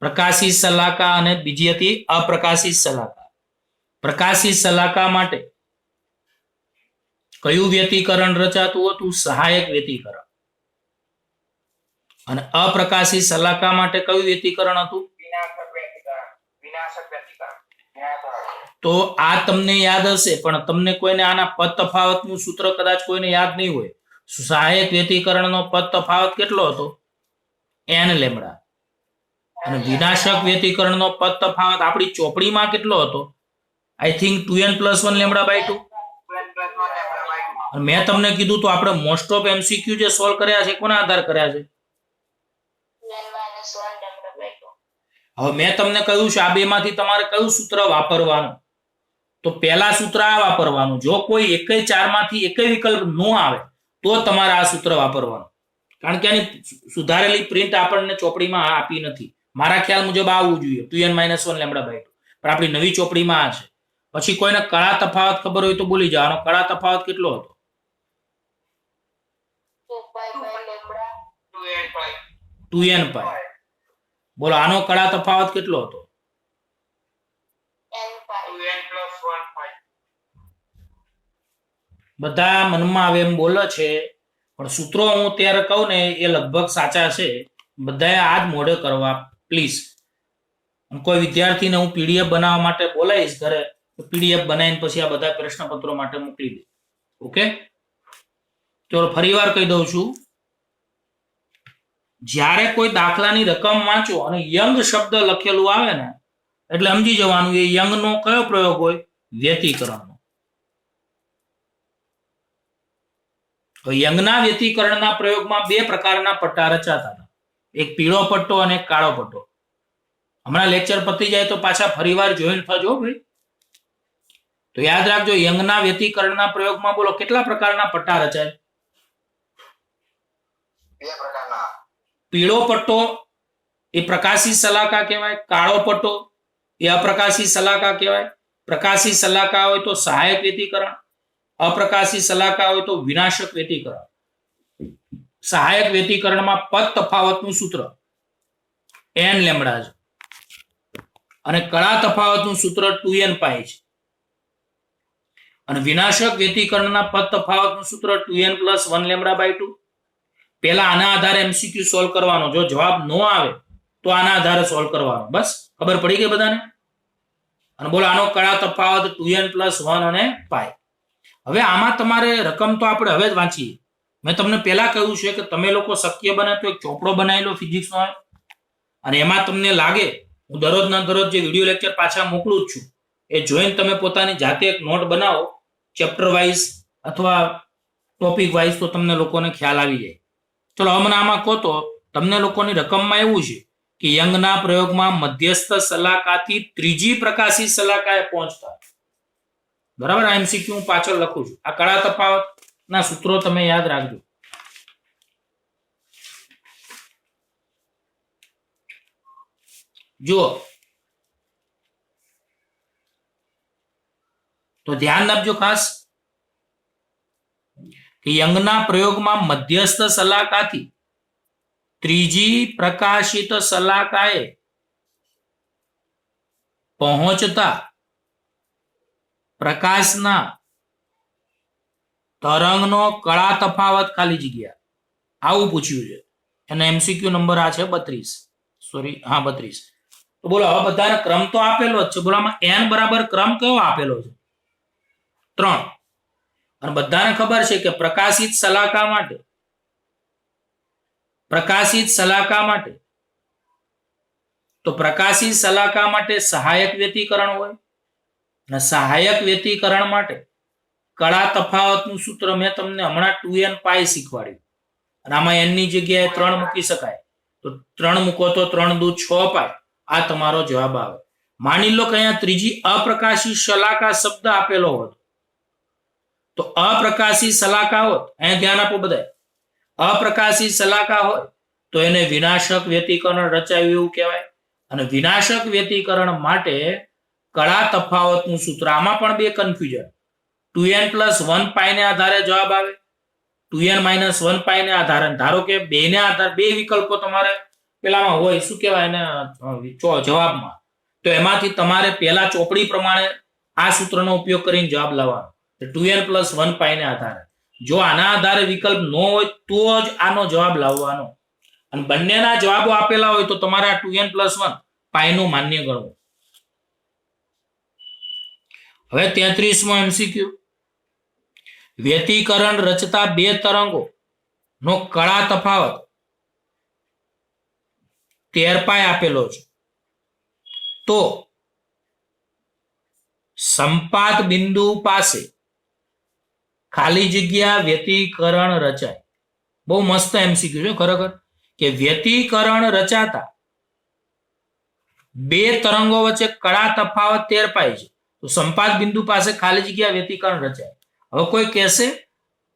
પ્રકાશિત શલાકા અને બીજી હતી અપ્રકાશિત શલાકા. પ્રકાશિત શલાકા માટે કયું વ્યતિકરણ રચાતું હતું? સહાયક વ્યતિકરણ. અને અપ્રકાશિત શલાકા માટે કયું વ્યતિકરણ હતું? તો આ તમને યાદ હશે, પણ તમને કોઈને આના પદ તફાવતનું સૂત્ર કદાચ કોઈને યાદ નહીં હોય. સહાયક વ્યતિકરણનો પદ તફાવત કેટલો હતો? n lambda. અને વિનાશક વ્યતિકરણનો પદ તફાવત આપણી ચોપડીમાં કેટલો હતો? I think 2n + 1 lambda by 2. મેં તમને કીધું તો આપણે મોસ્ટ ઓફ એમસીક્યુ જે સોલ્વ કર્યા છે કોના આધાર કર્યા છે? હવે મેં તમને કહ્યું છે આ બેમાંથી તમારે કયું સૂત્ર વાપરવાનું? તો પહેલા સૂત્ર આ વાપરવાનું. જો કોઈ એકેય ચારમાંથી એકેય વિકલ્પ ન આવે તો તમારે આ સૂત્ર વાપરવાનું. કારણ કે આની સુધારેલી પ્રિન્ટ આપણને ચોપડીમાં આપી નથી. મારા ખ્યાલ મુજબ આવવું જોઈએ 2n - 1 લેમડા બાય 2, પણ આપણી નવી ચોપડીમાં આ છે. પછી કોઈને કળા તફાવત ખબર હોય તો બોલી જાઓ. આનો કળા તફાવત કેટલો હતો? 2n π. બોલો આનો કળા તફાવત કેટલો હતો? બધા મનમાં આવે એમ બોલે છે, પણ સૂત્રો હું ત્યારે કહું ને એ લગભગ સાચા છે. બધાએ આ જ મોઢે કરવા પ્લીઝ. કોઈ વિદ્યાર્થીને હું પીડીએફ બનાવવા માટે બોલાવીશ ઘરે, પીડીએફ બનાવીને પછી આ બધા પ્રશ્નપત્રો માટે મોકલી દે. ઓકે, ચલો ફરીવાર કહી દઉં છું, જ્યારે કોઈ દાખલાની રકમ વાંચો અને યંગ શબ્દ લખેલું આવે ને એટલે સમજી જવાનું એ યંગનો કયો પ્રયોગ હોય? વ્યતિકરણનો. યંગના વ્યતિકરણના પ્રયોગમાં બે પ્રકારના પટ્ટા રચાતા હતા, એક પીળો પટ્ટો અને એક કાળો પટ્ટો. હમણાં લેક્ચર પતી જાય તો પાછા ફરીવાર જોઈન થજો ભાઈ. તો યાદ રાખજો, યંગના વ્યતિકરણના પ્રયોગમાં બોલો કેટલા પ્રકારના પટ્ટા રચાય? બે પ્રકારના. પીળો પટ્ટો એ પ્રકાશી શલાકા કહેવાય, કાળો પટ્ટો એ અપ્રકાશી શલાકા કહેવાય. પ્રકાશી શલાકા હોય તો સહાયક વ્યતિકરણ, અપ્રકાશી શલાકા હોય તો વિનાશક વ્યતિકરણ. સહાયક વ્યતિકરણમાં પદ તફાવતનું સૂત્ર n લેમડા છે અને કળા તફાવતનું સૂત્ર 2n π છે. અને વિનાશક વ્યતિકરણના પદ તફાવતનું સૂત્ર 2n + 1 લેમડા બાય 2. પહેલા આના આધારે એમસીક્યુ સોલ્વ કરવાનો. જો જવાબ ન આવે તો આના આધારે સોલ્વ કરવાનો. બસ ખબર પડી ગઈ બધાને? અને બોલો આનો કળા તફાવત 2n + 1 અને π. હવે આમાં તમારે રકમ તો આપણે હવે જ વાંચીએ. મેં તમને પહેલા કહ્યું છે કે તમે લોકો શક્ય બને તો એક ચોપડો બનાવી લો ફિઝિક્સનો, અને એમાં તમને લાગે હું દરરોજના દરરોજ જે વિડીયો લેક્ચર પાછા મોકલું જ છું એ જોઈને તમે પોતાની જાતે એક નોટ બનાવો ચેપ્ટર વાઇઝ અથવા ટોપિક વાઇઝ, તો તમને લોકોને ખ્યાલ આવી જાય. ચલો હમણાં આમાં કહો તો તમને લોકોની રકમમાં એવું છે કે યંગના પ્રયોગમાં મધ્યસ્થ શલાકાથી ત્રીજી પ્રકાશી શલાકાએ પહોંચતા બરાબર. આ એમસીક્યુ હું પાછળ લખું છું. આ કળા તફાવત ના સૂત્રો તમે યાદ રાખજો. જુઓ તો ધ્યાન આપજો ખાસ કે યંગના પ્રયોગમાં મધ્યસ્થ શલાકાથી ત્રીજી પ્રકાશિત શલાકાએ પહોંચતા પ્રકાશના તરંગનો કળા તફાવત ખાલી જગ્યા આવું પૂછ્યું છે. અને એમસીક્યુ નંબર આ છે 32. સોરી, હા 32. તો બોલો હવે બધાને ક્રમ તો આપેલો જ છે. બોલો આમાં n બરાબર ક્રમ કયો આપેલો છે? 3. અને બધાને ખબર છે કે પ્રકાશિત શલાકા માટે તો પ્રકાશિત શલાકા માટે સહાયક વ્યતિકરણ હોય અને સહાયક વ્યતિકરણ માટે કળા તફાવતનું સૂત્ર મેં તમને હમણાં 2n પાઈ શીખવાડ્યું. અને આમાં n ની જગ્યાએ 3 મૂકી શકાય. તો 3 મૂકો તો 3 દુ 6 પાઈ. આ તમારો જવાબ આવે. માની લો કે અહીંયા ત્રીજી અપ્રકાશિત શલાકા શબ્દ આપેલો હોત તો અપ્રકાશિત શલાકા હોત, અહીંયા ધ્યાન આપો બધા, અપ્રકાશિત શલાકા હોય તો એને વિનાશક વ્યતિકરણ રચાયું એવું કહેવાય. અને વિનાશક વ્યતિકરણ માટે કળા તફાવતનું સૂત્ર, આમાં પણ બે કન્ફ્યુઝન. 2n + 1 પાઈ ને આધારે જવાબ આવે, 2n - 1 પાઈ ને આધારે. ધારો કે બે ને આધારે બે વિકલ્પો તમારે પેલામાં હોય, શું કહેવાય એને, જવાબમાં, તો એમાંથી તમારે પેલા ચોપડી પ્રમાણે આ સૂત્રનો ઉપયોગ કરીને જવાબ લાવવાનો. 2n + 1 પાઈ ને આધારે. જો આના આધારે વિકલ્પ ન હોય તો જ આનો જવાબ લાવવાનો. અને બંનેના જવાબો આપેલા હોય તો તમારે આ 2n + 1 પાઈનું માન્ય ગણવું. હવે 33મો એમસીક્યુ. વ્યતિકરણ રચતા બે તરંગો નો કળા તફાવત 13 પાઈ આપેલો છે. તો સંપાત બિંદુ પાસે ખાલી જગ્યા વ્યતિકરણ રચાય. બહુ મસ્ત એમસીક્યુ છે ખરેખર. કે વ્યતિકરણ રચાતા બે તરંગો વચ્ચે કળા તફાવત 13 પાઈ છે. તો સંપાત બિંદુ પાસે ખાલી જગ્યા વ્યતિકરણ રચાય. હવે કોઈ કહેશે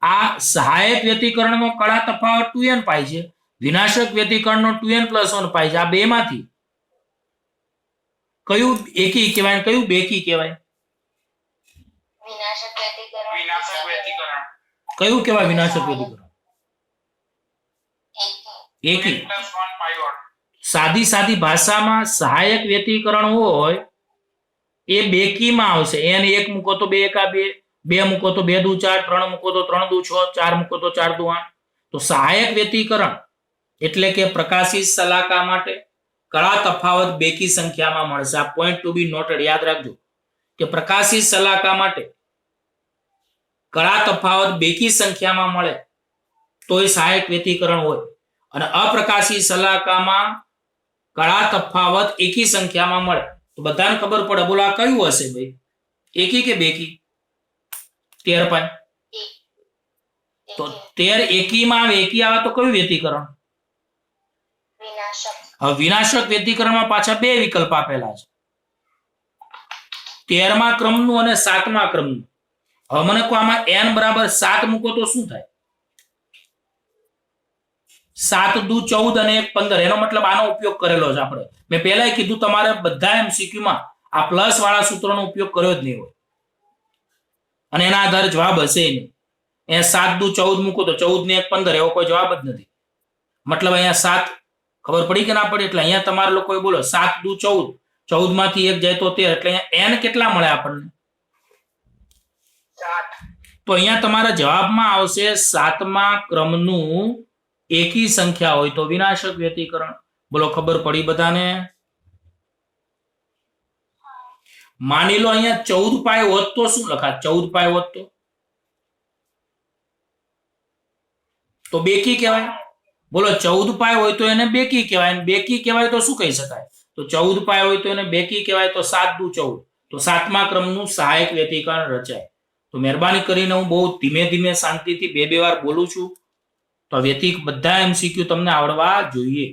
આ સહાયક વ્યતિકરણનો કળા તફાવત 2n પાઈ છે, વિનાશક વ્યતિકરણનો 2n + 1 પાઈ છે. આ બે માંથી કયું એકી કહેવાય અને કયું બેકી કહેવાય? વિનાશક વ્યતિકરણ. કયું કહેવાય વિનાશક વ્યતિકરણ? એકી. સાદી ભાષામાં સહાયક વ્યતિકરણ હોય એ બેકીમાં આવશે. n 1 મૂકો તો 2 એકા 2, 2 મૂકો તો 2 દુ 4, 3 મૂકો તો 3 દુ 6, 4 મૂકો તો 4 દુ 8. તો સહાયક વ્યતિકરણ એટલે કે પ્રકાશિત શલાકા માટે કળા તફાવત બેકી સંખ્યામાં મળશે. આ પોઈન્ટ ટુ બી નોટેડ, યાદ રાખજો કે પ્રકાશિત શલાકા માટે કળા તફાવત બેકી સંખ્યામાં મળે તો એ સહાયક વ્યતિકરણ હોય. અને અપ્રકાશિત શલાકામાં કળા તફાવત એકી સંખ્યામાં મળે તો બધાને ખબર પડે. બોલો આ કયું હશે ભાઈ, એકી કે બેકી? 13 પાઈ. તો 13 એકીમાં આવે, એકી આવે તો કયું વ્યતિકરણ? વિનાશક. હવે વિનાશક વ્યતિકરણમાં પાછા બે વિકલ્પ આપેલા છે, 13મા ક્રમનું અને 7મા ક્રમનું. હવે મને કહો આમાં n બરાબર 7 મૂકો તો શું થાય? 7 દુ 14 અને 1 15. એનો મતલબ આનો ઉપયોગ કરેલો છે આપણે. મેં પહેલા કીધું તમારે બધા એમસીક્યુમાં આ પ્લસ વાળા સૂત્રનો ઉપયોગ કર્યો જ નહીં હોય અને એના આધારે જવાબ હશે નહીં. અહીંયા 7 દુ 14 મૂકો તો 14 ને 1 15, એવો કોઈ જવાબ જ નથી. મતલબ અહીંયા 7 ખબર પડી કે ના પડી? એટલે અહીંયા તમારા લોકોએ બોલો 7 દુ 14, 14 માંથી 1 જાય તો 13, એટલે અહીંયા n કેટલા મળે આપણને? 7. તો અહીંયા તમારા જવાબમાં આવશે 7મા ક્રમનું એકી સંખ્યા હોય તો વિનાશક વ્યતિકરણ. બોલો ખબર પડી બધાને? માની લો અહીંયા 14 પાઈ હોત તો શું લખાત? 14 પાઈ હોત તો બેકી કહેવાય. બોલો 14 પાઈ હોય તો એને બેકી કહેવાય, બેકી કહેવાય તો શું કહી શકાય? તો 14 પાઈ હોય તો એને બેકી કહેવાય તો 7 દુ 14, તો 7મા ક્રમનું સહાયક વ્યતિકરણ રચાય. તો મહેરબાની કરીને હું બહુ ધીમે ધીમે શાંતિથી બે વાર બોલું છું તો બધા એમસીક્યુ તમને આવડવા જોઈએ.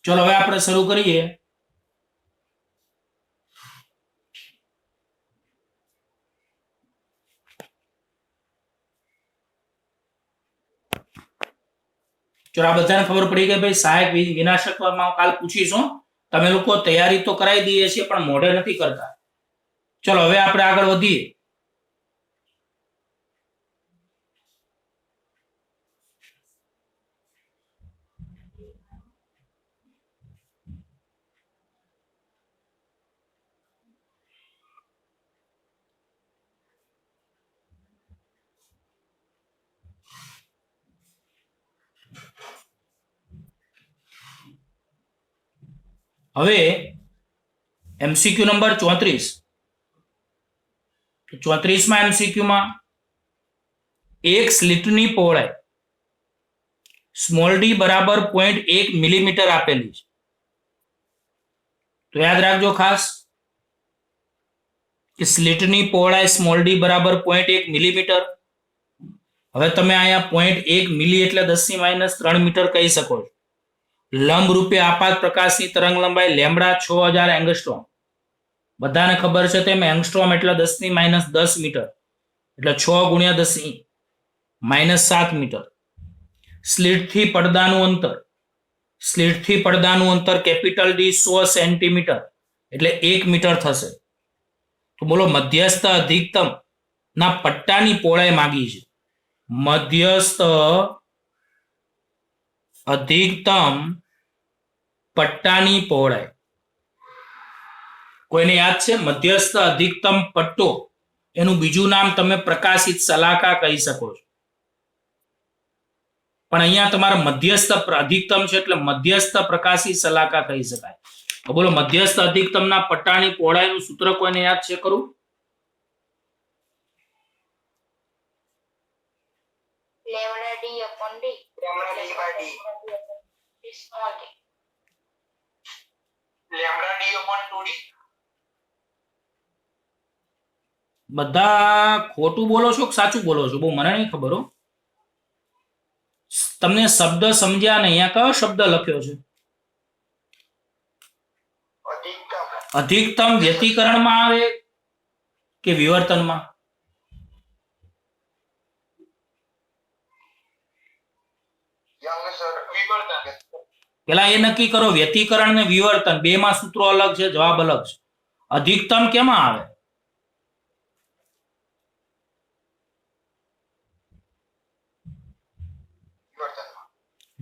ચલો હવે આપણે શરૂ કરીએ. ચલો આ બધાને ખબર પડી ગઈ ભાઈ સહાયક વિનાશકમાં કાલ પૂછીશું. તમે લોકો તૈયારી તો કરાવી દઈએ છીએ પણ મોઢે નથી કરતા. ચલો હવે આપણે આગળ વધીએ. હવે એમસીક્યુ નંબર 34. 34માં એમસીક્યુમાં એક સ્લિટની પહોળાઈ સ્મોલ ડી બરાબર 0.1 મિલીમીટર આપેલી છે. તો યાદ રાખજો ખાસ કે સ્લિટની પહોળાઈ સ્મોલ ડી બરાબર 0.1 મિલીમીટર. હવે તમે અહીંયા 0.1 મિલી એટલે 10⁻³ મીટર કહી શકો છો. લંબ રૂપે આપાત પ્રકાશની તરંગ લંબાઈ લેમ્બડા 6000 એંગસ્ટ્રોમ. બધાને ખબર છે તેમ એંગસ્ટ્રોમ એટલે 10⁻10 મીટર એટલે 6 × 10⁻7 મીટર. સ્લિટથી પડદાનું અંતર કેપિટલ ડી 100 સેન્ટીમીટર એટલે 1 મીટર થશે. તો બોલો મધ્યસ્થ અધિકતમ ના પટ્ટાની પહોળાઈ માંગી છે. મધ્યસ્થ અધિકતમ પટ્ટાની પહોળાઈ કોઈને યાદ છે? મધ્યસ્થ અધિકતમ પટ્ટો એનું બીજું નામ તમે પ્રકાશિત સલાકા કહી શકો છો. પણ અહીંયા તમારે મધ્યસ્થ અધિકતમ છે એટલે મધ્યસ્થ પ્રકાશિત સલાકા કહી શકાય. તો બોલો મધ્યસ્થ અધિકતમના પટ્ટાની પહોળાઈનું સૂત્ર કોઈને યાદ છે ખરું? Lambda D upon D. Lambda D by D. Small D. Lambda D upon 2d. બધા ખોટું બોલો છો કે સાચું બોલો છો? બહુ મને નહીં ખબર હો. તમને શબ્દ સમજ્યા નહીં. અહીંયા કયો શબ્દ લખ્યો છે? અધિકતમ. અધિકતમ વ્યતિકરણમાં આવે કે વિવર્તનમાં? Young sir વિવર્તન. પેલા એ નક્કી કરો, વ્યતિકરણ ને વિવર્તન બે માં સૂત્રો અલગ છે, જવાબ અલગ છે. અધિકતમ કેમાં આવે?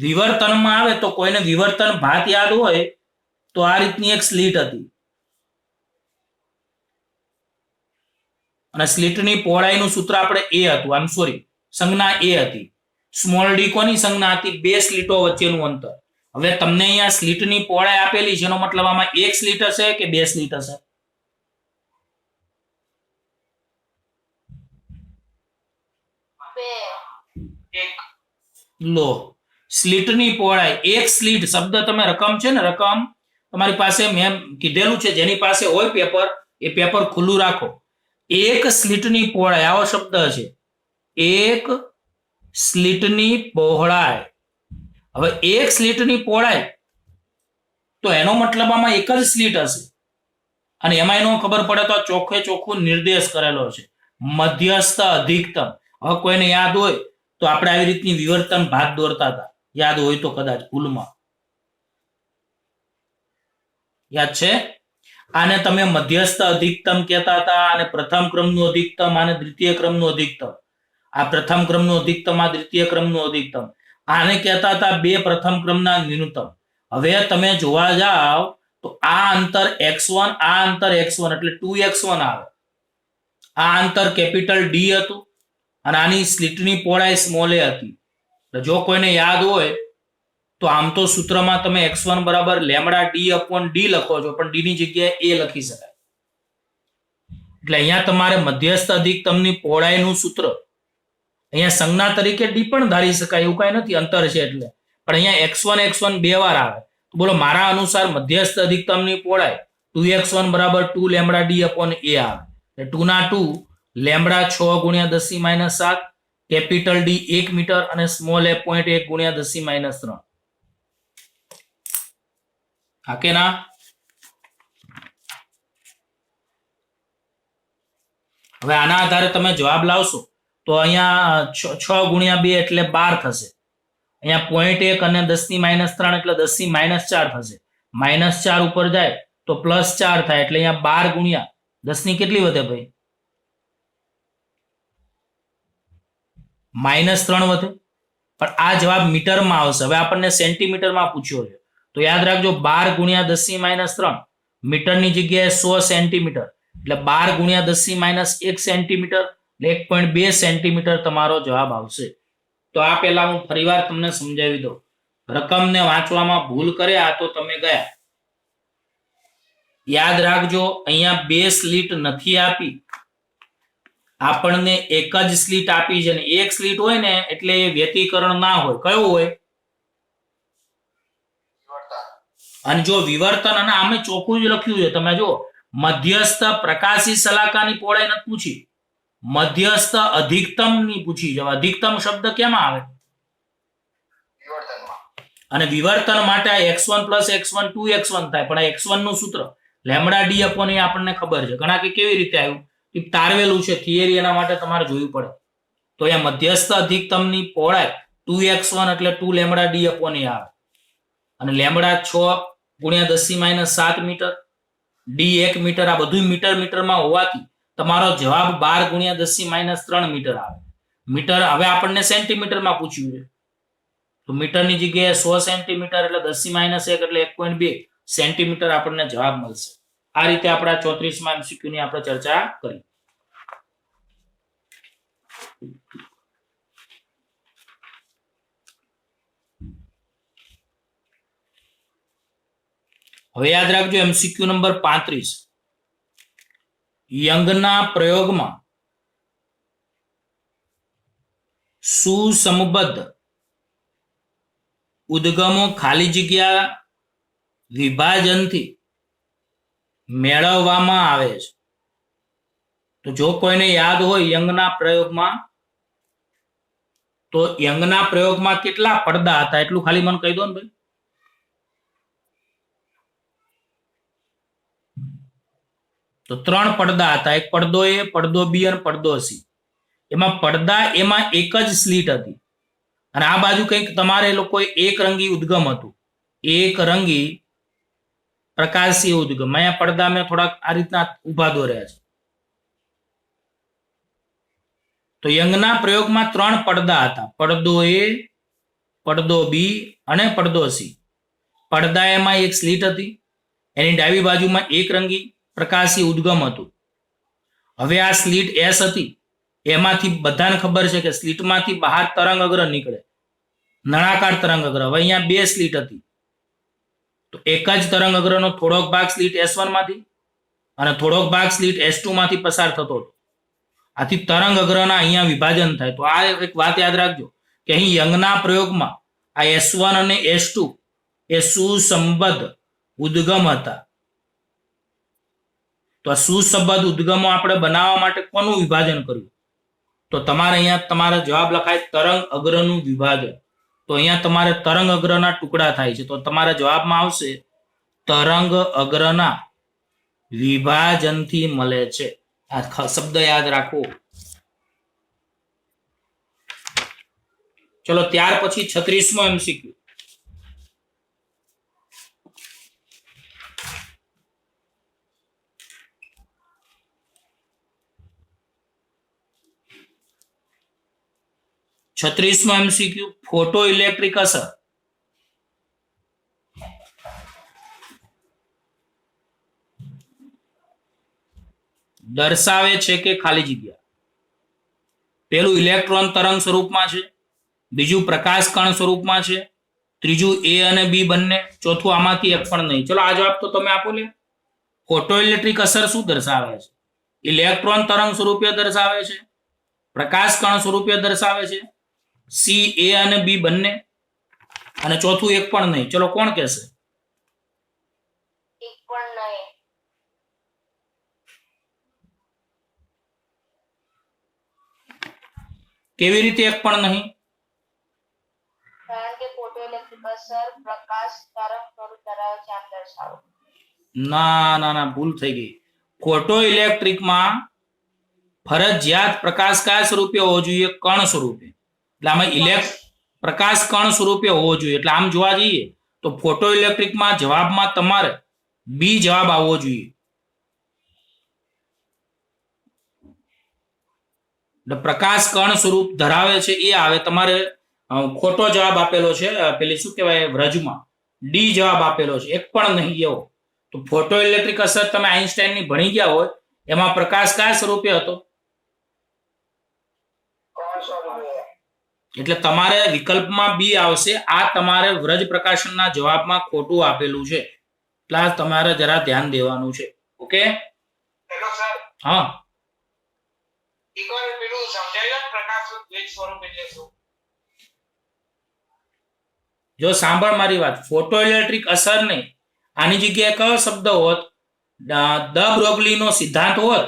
વિવર્તનમાં આવે. તો કોઈને વિવર્તન ભાત યાદ હોય તો આ રીતની એક સ્લીટ હતી અને સ્લીટની પહોળાઈનું સૂત્ર આપણે એ હતું. આમ સોરી, સંજ્ઞા એ હતી. સ્મોલ ડી કોની સંજ્ઞા હતી? બે સ્લીટો વચ્ચેનું અંતર. હવે તમને અહીંયા સ્લીટની પહોળાઈ આપેલી છે, એનો મતલબ આમાં એક સ્લીટ હશે કે બે સ્લીટ હશે? એક. લો, સ્લીટની પહોળાઈ એક સ્લીટ શબ્દ તમે રકમ છે ને, રકમ તમારી પાસે મેં કીધેલું છે, જેની પાસે હોય પેપર એ પેપર ખુલ્લું રાખો. એક સ્લીટની પહોળાઈ આવો શબ્દ છે, એક સ્લીટની પહોળાઈ. હવે એક સ્લીટની પહોળાઈ તો એનો મતલબ આમાં એક જ સ્લીટ હશે અને એમાં એનો ખબર પડે તો ચોખ્ખે ચોખ્ખું નિર્દેશ કરેલો છે, મધ્યસ્થ અધિકતમ. હવે કોઈને યાદ હોય તો આપણે આવી રીતની વિવર્તન ભાત દોરતા હતા, યાદ હોય તો કદાચ ભૂલમાં યાદ છે. આને તમે મધ્યસ્થ અધિકતમ કહેતા હતા અને પ્રથમ ક્રમનું અધિકતમ અને દ્વિતીય ક્રમનું અધિકતમ. આ પ્રથમ ક્રમનું અધિકતમ, આ દ્વિતીય ક્રમનું અધિકતમ. આને કહેતા હતા બે પ્રથમ ક્રમના ન્યૂનતમ. હવે તમે જોવા જાઓ તો આ અંતર x1, આ અંતર x1 એટલે 2x1 આવે. આ અંતર કેપિટલ ડી હતું અને આની સ્લીટની પહોળાઈ સ્મોલ એ હતી. જો કોઈને યાદ હોય તો આમ તો સૂત્રમાં તમે x1 બરાબર લેમ્ડા ડી અપોન ડી લખો છો, પણ ડી ની જગ્યાએ એ લખી શકાય. એટલે અહીંયા તમારે મધ્યસ્થ અધિકતમની પહોળાઈનું સૂત્ર અહીંયા સંજ્ઞા તરીકે ડી પણ ધારી શકાય, એવું કઈ નથી, અંતર છે એટલે. પણ અહીંયા x1 બે વાર આવે. તો બોલો મારા અનુસાર મધ્યસ્થ અધિકતમની પહોળાઈ 2x1 બરાબર 2 લેમ્બડા ડી અપોન એ આવે. એટલે 2 ના 2 લેમ્બડા 6 ગુણ્યા 10⁻7, કેપિટલ ડી 1 મીટર અને સ્મોલ એ 0.1 ગુણ્યા 10⁻3. હા કે ના? હવે આના આધારે તમે જવાબ લાવશો તો અહીંયા 6 ગુણ્યા 2 એટલે 12 થશે. અહીંયા 0.1 અને 10⁻3 એટલે 10⁻4 થશે. -4 ઉપર જાય તો +4 થાય, એટલે અહીંયા 12 ગુણ્યા 10 ની કેટલી વધે ભાઈ? -3 વધે. પણ આ જવાબ મીટરમાં આવશે. હવે આપણને સેન્ટીમીટરમાં પૂછ્યો છે, તો યાદ રાખજો 12 ગુણ્યા 10⁻3 મીટરની જગ્યાએ 100 સેન્ટીમીટર, એટલે 12 ગુણ્યા 10⁻1 સેન્ટીમીટર, 1.2 સેન્ટીમીટર તમારો જવાબ આવશે. તો આ પહેલા હું ફરીવાર તમને સમજાવી દઉં. રકમને વાંચવામાં ભૂલ કર્યા તો તમે ગયા. યાદ રાખજો અહીંયા 2 સ્લીટ નથી આપી, આપણને એક જ સ્લીટ આપી છે, ને એક સ્લીટ હોય ને એટલે એ વ્યતિકરણ ના હોય. કયું હોય? અને જો વિવર્તન, અને આમે ચોખ્ખું જ લખ્યું છે, તમે જો મધ્યસ્થ પ્રકાશી શલાકાની પહોળાઈ નથી પૂછી, મધ્યસ્થ અધિકતમની પૂછી છે. અધિકતમ શબ્દ કેમાં આવે? અને વિવર્તન માટે x1 + x1 2x1 થાય. પણ આ x1 નું સૂત્ર લેમ્બડા ડી અપોન એ આપણને ખબર છે. ઘણા કે કેવી રીતે આવ્યું? તારવેલું છે થિયરી, એના માટે તમારે જોયું પડે. તો અહીંયા મધ્યસ્થ અધિકતમની પહોળાઈ 2x1 એટલે 2 લેમ્બડા ડી અપોન એ આવે. અને લેમ્બડા 6 ગુણ્યા 10⁻7 મીટર, ડી 1 મીટર, આ બધું મીટરમાં હોવાથી તમારો જવાબ 12 ગુણ્યા 10⁻3 મીટર આવે. મીટર હવે આપણને સેન્ટીમીટરમાં પૂછ્યું છે, તો મીટરની જગ્યાએ 100 સેન્ટીમીટર એટલે 10⁻1 એટલે 1.2 સેન્ટીમીટર આપણને જવાબ મળશે. આ રીતે આપણા 34માં MCQ ની આપણે ચર્ચા કરી. હવે યાદ રાખજો MCQ નંબર 35. યંગના પ્રયોગમાં સુસમબદ્ધ ઉદ્ગમો ખાલી જગ્યા વિભાજનથી મેળવવામાં આવે છે. તો જો કોઈને યાદ હોય યંગના પ્રયોગમાં, તો યંગના પ્રયોગમાં કેટલા પડદા હતા એટલું ખાલી મને કહી દો ને ભાઈ. તો 3 પડદા હતા, એક પડદો A, પડદો B અને પડદો C. એમાં પડદા એમાં એક જ સ્લીટ હતી, અને આ બાજુ કંઈક તમારે લોકોએ એક રંગી ઉદ્ગમ હતું, એક રંગી પ્રકાશી ઉદ્ગમ. અહીંયા પડદા મેં થોડાક આ રીતના ઉભા દોર્યા છે. તો યંગના પ્રયોગમાં 3 પડદા હતા, પડદો A, પડદો B અને પડદો C. પડદા એમાં એક સ્લીટ હતી, એની ડાબી બાજુમાં એક રંગી પ્રકાશી ઉદ્ગમ હતું. હવે આ સ્લીટ S હતી, એમાંથી બધાને ખબર છે કે સ્લીટમાંથી બહાર તરંગ અગ્ર નીકળે, નળાકાર તરંગ અગ્ર. હવે અહીંયા 2 સ્લીટ હતી, તો એક જ તરંગ અગ્રનો થોડોક ભાગ સ્લીટ S1 માંથી અને થોડોક ભાગ સ્લીટ S2 માંથી પસાર થતો હતો. આથી તરંગ અગ્રના અહીંયા વિભાજન થાય. તો આ એક વાત યાદ રાખજો કે અહીં યંગના પ્રયોગમાં આ S1 અને S2 એ સુસંબદ્ધ ઉદ્ગમ હતા. તો આ સુસંબદ્ધ ઉદ્ગમો આપણે બનાવવા માટે કોનું વિભાજન કર્યું? તો તમારે અહીંયા તમારા જવાબ લખાય તરંગ અગ્રનું વિભાજન. તો અહીંયા તમારે તરંગ અગ્રના ટુકડા થાય છે, તો તમારા જવાબમાં આવશે તરંગ અગ્રના વિભાજનથી મળે છે. આ શબ્દ યાદ રાખો. ચલો ત્યાર પછી 36મો MCQ. MCQ ફોટો ઇલેક્ટ્રિક અસર. દર્શાવે છે કે ખાલી જગ્યા. પેલું ઇલેક્ટ્રોન તરંગ સ્વરૂપમાં છે, બીજું પ્રકાશ કણ સ્વરૂપમાં છે, ત્રીજું A અને B બંને, ચોથું આમાંથી એક પણ નહીં. ચલો આ જવાબ તો તમે આપો લે. ફોટો ઇલેક્ટ્રિક અસર શું દર્શાવે છે? ઇલેક્ટ્રોન તરંગ સ્વરૂપે દર્શાવે છે, પ્રકાશ કણ સ્વરૂપે દર્શાવે છે? સી, એ અને બી બંને, અને ચોથું એક પણ નહીં. ચલો કોણ કહેશે? એક પણ નહીં. કેવી રીતે એક પણ નહીં? કારણ કે ફોટો ઇલેક્ટ્રિક અસર પ્રકાશ તરંગ સ્વરૂપ ધરાવે છે આમ દર્શાવો. ના ના ના, ભૂલ થઈ ગઈ. ફોટો ઇલેક્ટ્રિકમાં ફરજિયાત પ્રકાશ કયા સ્વરૂપે હોવો જોઈએ? કણ સ્વરૂપે. એટલે આમાં પ્રકાશ કણ સ્વરૂપે હોવો જોઈએ. એટલે આમ જોવા જઈએ તો ફોટો ઇલેક્ટ્રિકમાં જવાબમાં તમારે બી જવાબ આવવો જોઈએ. એટલે પ્રકાશ કણ સ્વરૂપ ધરાવે છે એ આવે. તમારે ખોટો જવાબ આપેલો છે, પેલી શું કહેવાય વ્રજમાં, ડી જવાબ આપેલો છે, એક પણ નહીં એવો. તો ફોટો ઇલેક્ટ્રિક અસર તમે આઈન્સ્ટાઈનની ભણી ગયા હોય, એમાં પ્રકાશ કયા સ્વરૂપે હતો? कौन स्वरूपे? એટલે તમારે વિકલ્પમાં બી આવશે. આ તમારે વ્રજ પ્રકાશનના જવાબમાં ખોટું આપેલું છે, એટલે આ તમારે જરા ધ્યાન દેવાનું છે. ઓકે, हेलो सर, હા, एक बार पेલું સમજાય પ્રકાશ દ્વિજ સ્વરૂપ એટલે શું? જો સાંભળ મારી વાત. ફોટો ઇલેક્ટ્રિક અસર નહીં, આની જગ્યાએ કયો શબ્દ હોત? દ બ્રોગલીનો સિદ્ધાંત હોત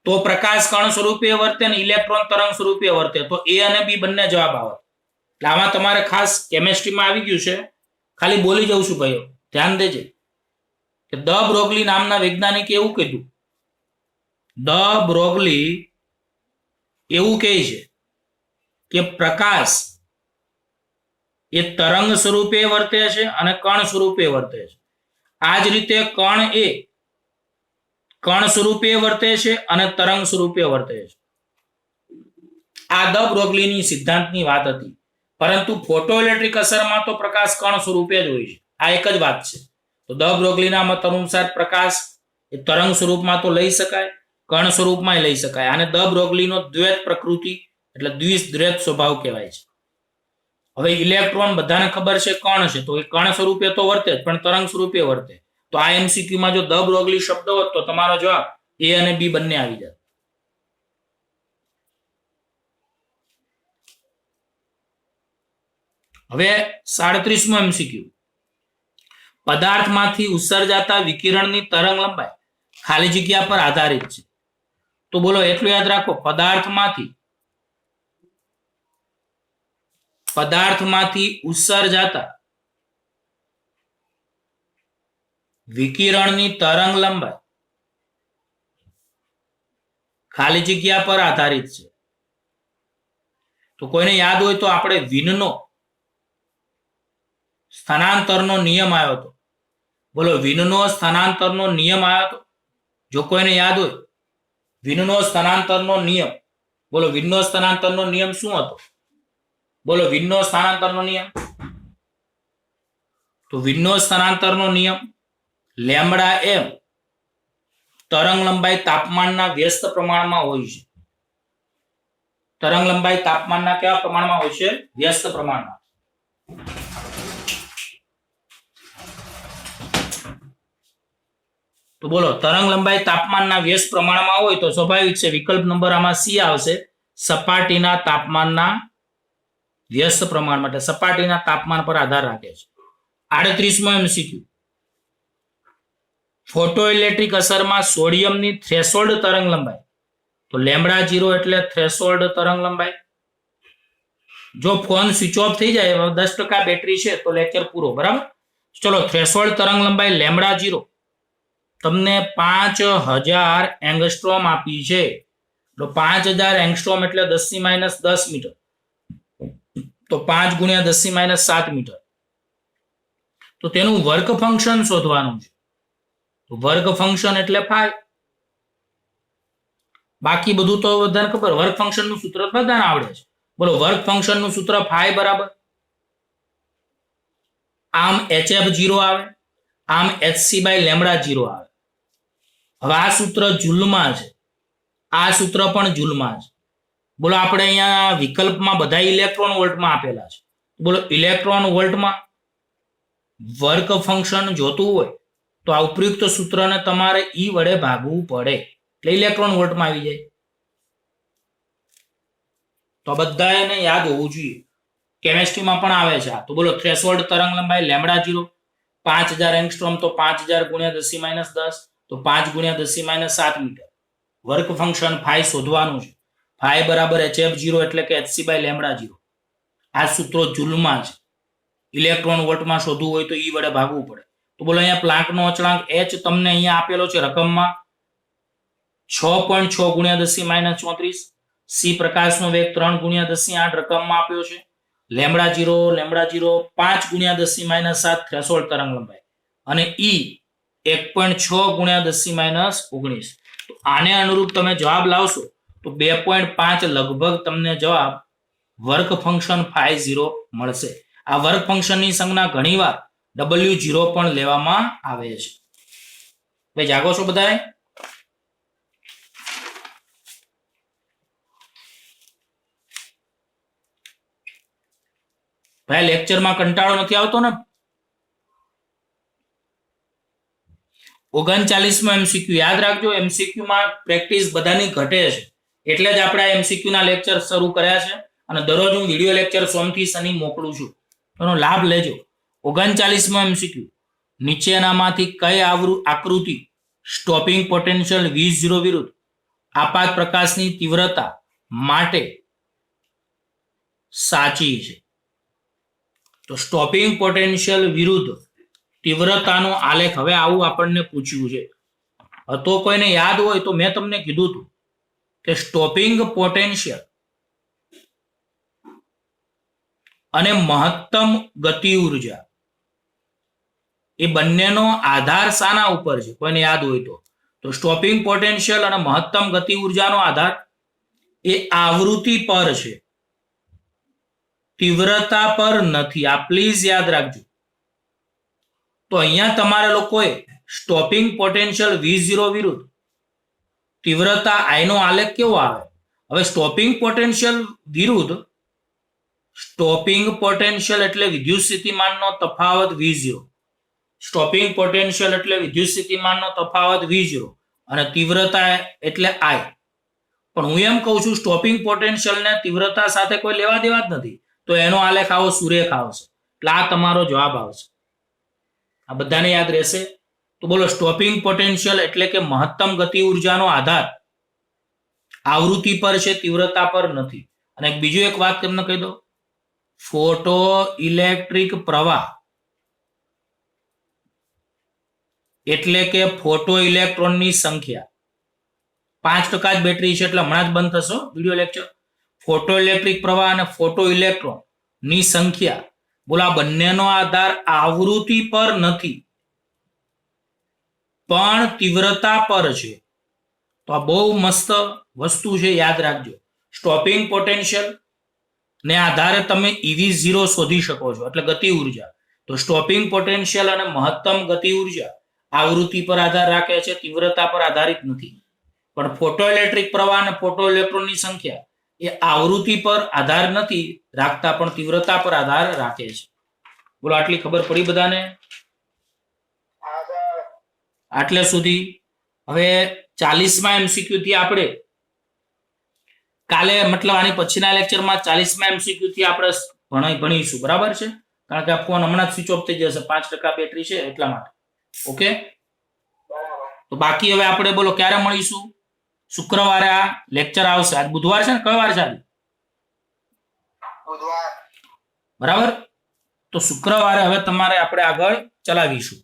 તો પ્રકાશ કણ સ્વરૂપે વર્તે ને ઇલેક્ટ્રોન તરંગ સ્વરૂપે વર્તે, તો એ અને બી બંને જવાબ આવે. એટલે આમાં તમારે ખાસ કેમેસ્ટ્રીમાં આવી ગયું છે, ખાલી બોલી જઉં છું ભાઈઓ, ધ્યાન દેજે કે દ બ્રોગલી નામના વૈજ્ઞાનિકે એવું કીધું. દ બ્રોગલી એવું કહે છે કે પ્રકાશ એ તરંગ સ્વરૂપે વર્તે છે અને કણ સ્વરૂપે વર્તે છે. આ જ રીતે કણ એ કણ સ્વરૂપે વર્તે છે અને તરંગ સ્વરૂપે વર્તે છે. આ દ બ્રોગલીની સિદ્ધાંતની વાત હતી. પરંતુ ફોટો ઇલેક્ટ્રિક અસરમાં તો પ્રકાશ કણ સ્વરૂપે જ હોય છે. આ એક જ વાત છે. તો દ બ્રોગલીના મત અનુસાર પ્રકાશ એ તરંગ સ્વરૂપમાં તો લઈ શકાય, કણ સ્વરૂપમાં લઈ શકાય. આને દ બ્રોગલીનો દ્વૈત પ્રકૃતિ એટલે દ્વિદ્વૈત સ્વભાવ કહેવાય છે. હવે ઇલેક્ટ્રોન બધાને ખબર છે કણ છે, તો એ કણ સ્વરૂપે તો વર્તે જ, પણ તરંગ સ્વરૂપે વર્તે. તો આ એમસીક્યુમાં જો દ બ્રોગલી શબ્દ હોત તો તમારો જવાબ એ અને બી બંને આવી જાય. હવે 37મો એમસીક્યુ. પદાર્થમાંથી ઉત્સર્જાતા વિકિરણની તરંગ લંબાઈ ખાલી જગ્યા પર આધારિત છે. તો બોલો એટલું યાદ રાખો, પદાર્થમાંથી ઉત્સર્જાતા વિકિરણની તરંગ લંબાઈ ખાલી જગ્યા પર આધારિત છે. તો કોઈને યાદ હોય તો આપણે વિનનો સ્થાનાંતરનો નિયમ આવ્યો હતો. બોલો વિનનો સ્થાનાંતરનો નિયમ આવ્યો હતો? જો કોઈને યાદ હોય વિનનો સ્થાનાંતરનો નિયમ, બોલો વિનનો સ્થાનાંતરનો નિયમ શું હતો? બોલો વિનનો સ્થાનાંતરનો નિયમ. તો વિનનો સ્થાનાંતરનો નિયમ લેમ્બડા એમ તરંગ લંબાઈ તાપમાનના વ્યસ્ત પ્રમાણમાં હોય છે. તરંગ લંબાઈ તાપમાનના કયા પ્રમાણમાં હોય છે? વ્યસ્ત પ્રમાણમાં. તો બોલો તરંગ લંબાઈ તાપમાનના વ્યસ્ત પ્રમાણમાં હોય તો સ્વાભાવિક છે વિકલ્પ નંબર આમાં સી આવશે, સપાટીના તાપમાનના વ્યસ્ત પ્રમાણ. માટે સપાટીના તાપમાન પર આધાર રાખે છે. 38મો એમસીક્યુ. ફોટો ઇલેક્ટ્રિક અસરમાં સોડિયમની થ્રેશોલ્ડ તરંગ લંબાઈ, તો લેમ્બડા 0 એટલે થ્રેશોલ્ડ તરંગ લંબાઈ. જો ફોન સ્વિચ ઓફ થઈ જાય, 10% બેટરી છે તો લેક્ચર પૂરો, બરાબર? ચલો, થ્રેશોલ્ડ તરંગ લંબાઈ લેમ્બડા 0 તમને 5000 એંગસ્ટ્રોમ આપી છે. તો 5000 એંગસ્ટ્રોમ એટલે 10⁻10 મીટર, તો 5 × 10⁻7 મીટર. તો તેનું વર્ક ફંક્શન શોધવાનું છે. તો વર્ક ફંક્શન એટલે પાઈ. બાકી બધું તો બધાને ખબર, વર્ક ફંક્શન નું સૂત્ર બધાને આવડે છે. બોલો વર્ક ફંક્શન નું સૂત્ર ફાઈ બરાબર આમ HF0 આવે, આમ HC/λ0 આવે. હવે આ સૂત્ર જૂલમાં છે, આ સૂત્ર પણ જૂલમાં છે. બોલો આપણે અહીંયા વિકલ્પમાં બધા ઇલેક્ટ્રોન વોલ્ટમાં આપેલા છે. બોલો ઇલેક્ટ્રોન વોલ્ટમાં વર્ક ફંક્શન જોતું હોય તો આ ઉપયુક્ત સૂત્રને તમારે ઈ વડે ભાગવું પડે એટલે ઇલેક્ટ્રોન વોલ્ટમાં આવી જાય. તો બધાને યાદ હોવું જોઈએ. કેમેસ્ટ્રીમાં પણ આવે છે આ. તો બોલો થ્રેશોલ્ડ તરંગ લંબાઈ લેમ્બડા 0 5000 એંગસ્ટ્રોમ, તો 5000 ગુણ્યા 10 - 10 તો 5 ગુણ્યા 10 - 7 મીટર. વર્ક ફંક્શન ફાઈ શોધવાનું છે. ફાઈ બરાબર hf0 એટલે કે hc બાય લેમ્બડા 0. આ સૂત્રો જૂલમાં છે. ઇલેક્ટ્રોન વોલ્ટમાં શોધવું હોય તો E વડે ભાગવું પડે. તો બોલો અહીંયા પ્લાન્કનો અચળાંક h તમને અહીંયા આપેલો છે રકમમાં 6.6 ગુણ્યા 10 - 34. c પ્રકાશનો વેગ 3 ગુણ્યા 10 રકમમાં આપ્યો છે. લેમ્બડા 0 5 ગુણ્યા 10 - 7 થ્રેશોલ્ડ તરંગ લંબાઈ અને E 1.6 ગુણ્યા 10 - 19. તો આને અનુરૂપ તમે જવાબ લાવશો તો 2.5 લગભગ તમને જવાબ વર્ક ફંક્શન ફાઈ 0 મળશે. આ વર્ક ફંક્શનની સંજ્ઞા ઘણીવાર W0 પણ લેવામાં આવે છે. ભાઈ જાગો છો બધાએ? ભાઈ લેક્ચરમાં કંટાળો નથી આવતો ને? 39મો MCQ યાદ રાખજો. MCQ માં પ્રેક્ટિસ બધાની ઘટે છે એટલે જ આપણે આ MCQ ના લેક્ચર શરૂ કર્યા છે અને દરરોજ હું વિડિયો લેક્ચર સોમથી શનિ મોકલું છું. એનો લાભ લેજો. 39મો MCQ નીચેનામાંથી કઈ આકૃતિ સ્ટોપિંગ પોટેન્શિયલ V0 વિરુદ્ધ આપાત પ્રકાશની તીવ્રતા માટે સાચી છે? તો સ્ટોપિંગ પોટેન્શિયલ વિરુદ્ધ તીવ્રતાનો આલેખ. હવે આવું આપણને પૂછ્યું છે. તો કોઈને યાદ હોય તો મેં તમને કીધું હતું કે સ્ટોપિંગ પોટેન્શિયલ અને મહત્તમ ગતિ ઉર્જા એ બંનેનો આધાર શાના ઉપર છે? કોઈને યાદ હોય તો સ્ટોપિંગ પોટેન્શિયલ અને મહત્તમ ગતિ ઉર્જાનો આધાર એ આવૃત્તિ પર છે, તીવ્રતા પર નથી. આ પ્લીઝ યાદ રાખજો. તો અહીંયા તમારે લોકોએ સ્ટોપિંગ પોટેન્શિયલ V0 વિરુદ્ધ તીવ્રતા I નો આલેખ કેવો આવે? હવે સ્ટોપિંગ પોટેન્શિયલ એટલે વિદ્યુત સ્થિતિમાનનો તફાવત V0. સ્ટોપિંગ પોટેન્શિયલ એટલે વિદ્યુત સ્થિતિમાનનો તફાવત V0 અને તીવ્રતા એટલે I. પણ હું એમ કહું છું સ્ટોપિંગ પોટેન્શિયલ ને તીવ્રતા સાથે કોઈ લેવા દેવા જ નથી. તો એનો આલેખ આવો સુરેખ આવશે. એટલે આ તમારો જવાબ આવશે. આ બધાને યાદ રહેશે. તો બોલો સ્ટોપિંગ પોટેન્શિયલ એટલે કે મહત્તમ ગતિ ઉર્જાનો આધાર આવૃત્તિ પર છે, તીવ્રતા પર નથી. અને બીજું એક વાત તમને કહી દો, ફોટો ઇલેક્ટ્રિક પ્રવાહ એટલે કે ફોટો ઇલેક્ટ્રોનની સંખ્યા 5% જ બેટરી છે એટલે હમણાં જ બંધ થશે વિડિયો લેક્ચર. ફોટો ઇલેક્ટ્રિક પ્રવાહ અને ફોટો ઇલેક્ટ્રોન ની સંખ્યા, બોલો આ બંનેનો આધાર આવૃત્તિ પર નથી પણ તીવ્રતા પર છે. તો આ બહુ મસ્ત વસ્તુ છે, યાદ રાખજો. સ્ટોપિંગ પોટેન્શિયલ ને આધારે તમે EV0 શોધી શકો છો એટલે ગતિ ઉર્જા. તો સ્ટોપિંગ પોટેન્શિયલ અને મહત્તમ ગતિ ઉર્જા આવૃત્તિ પર આધાર રાખે છે, તીવ્રતા પર આધારિત નથી. પણ ફોટો ઇલેક્ટ્રિક પ્રવાહ અને ફોટો ઇલેક્ટ્રોનની સંખ્યા એ આવૃત્તિ પર આધાર નથી રાખતા પણ તીવ્રતા પર આધાર રાખે છે. બોલો આટલી ખબર પડી બધાને? આટલે સુધી. હવે 40મા MCQ થી આપણે કાલે મતલબ આની પછીના લેક્ચરમાં 40મા MCQ થી આપણે ભણીશું. બરાબર છે? કારણ કે આ ફોન હમણાં જ સ્વિચ ઓફ થઈ જશે, 5% બેટરી છે એટલા માટે. ઓકે, તો બાકી હવે આપણે બોલો ક્યારે મળીશું? શુક્રવારે આ લેક્ચર આવશે. આજ બુધવાર છે ને? કયો વાર છે આજે? બુધવાર. બરાબર. તો શુક્રવારે હવે તમારે આપણે આગળ ચલાવીશું.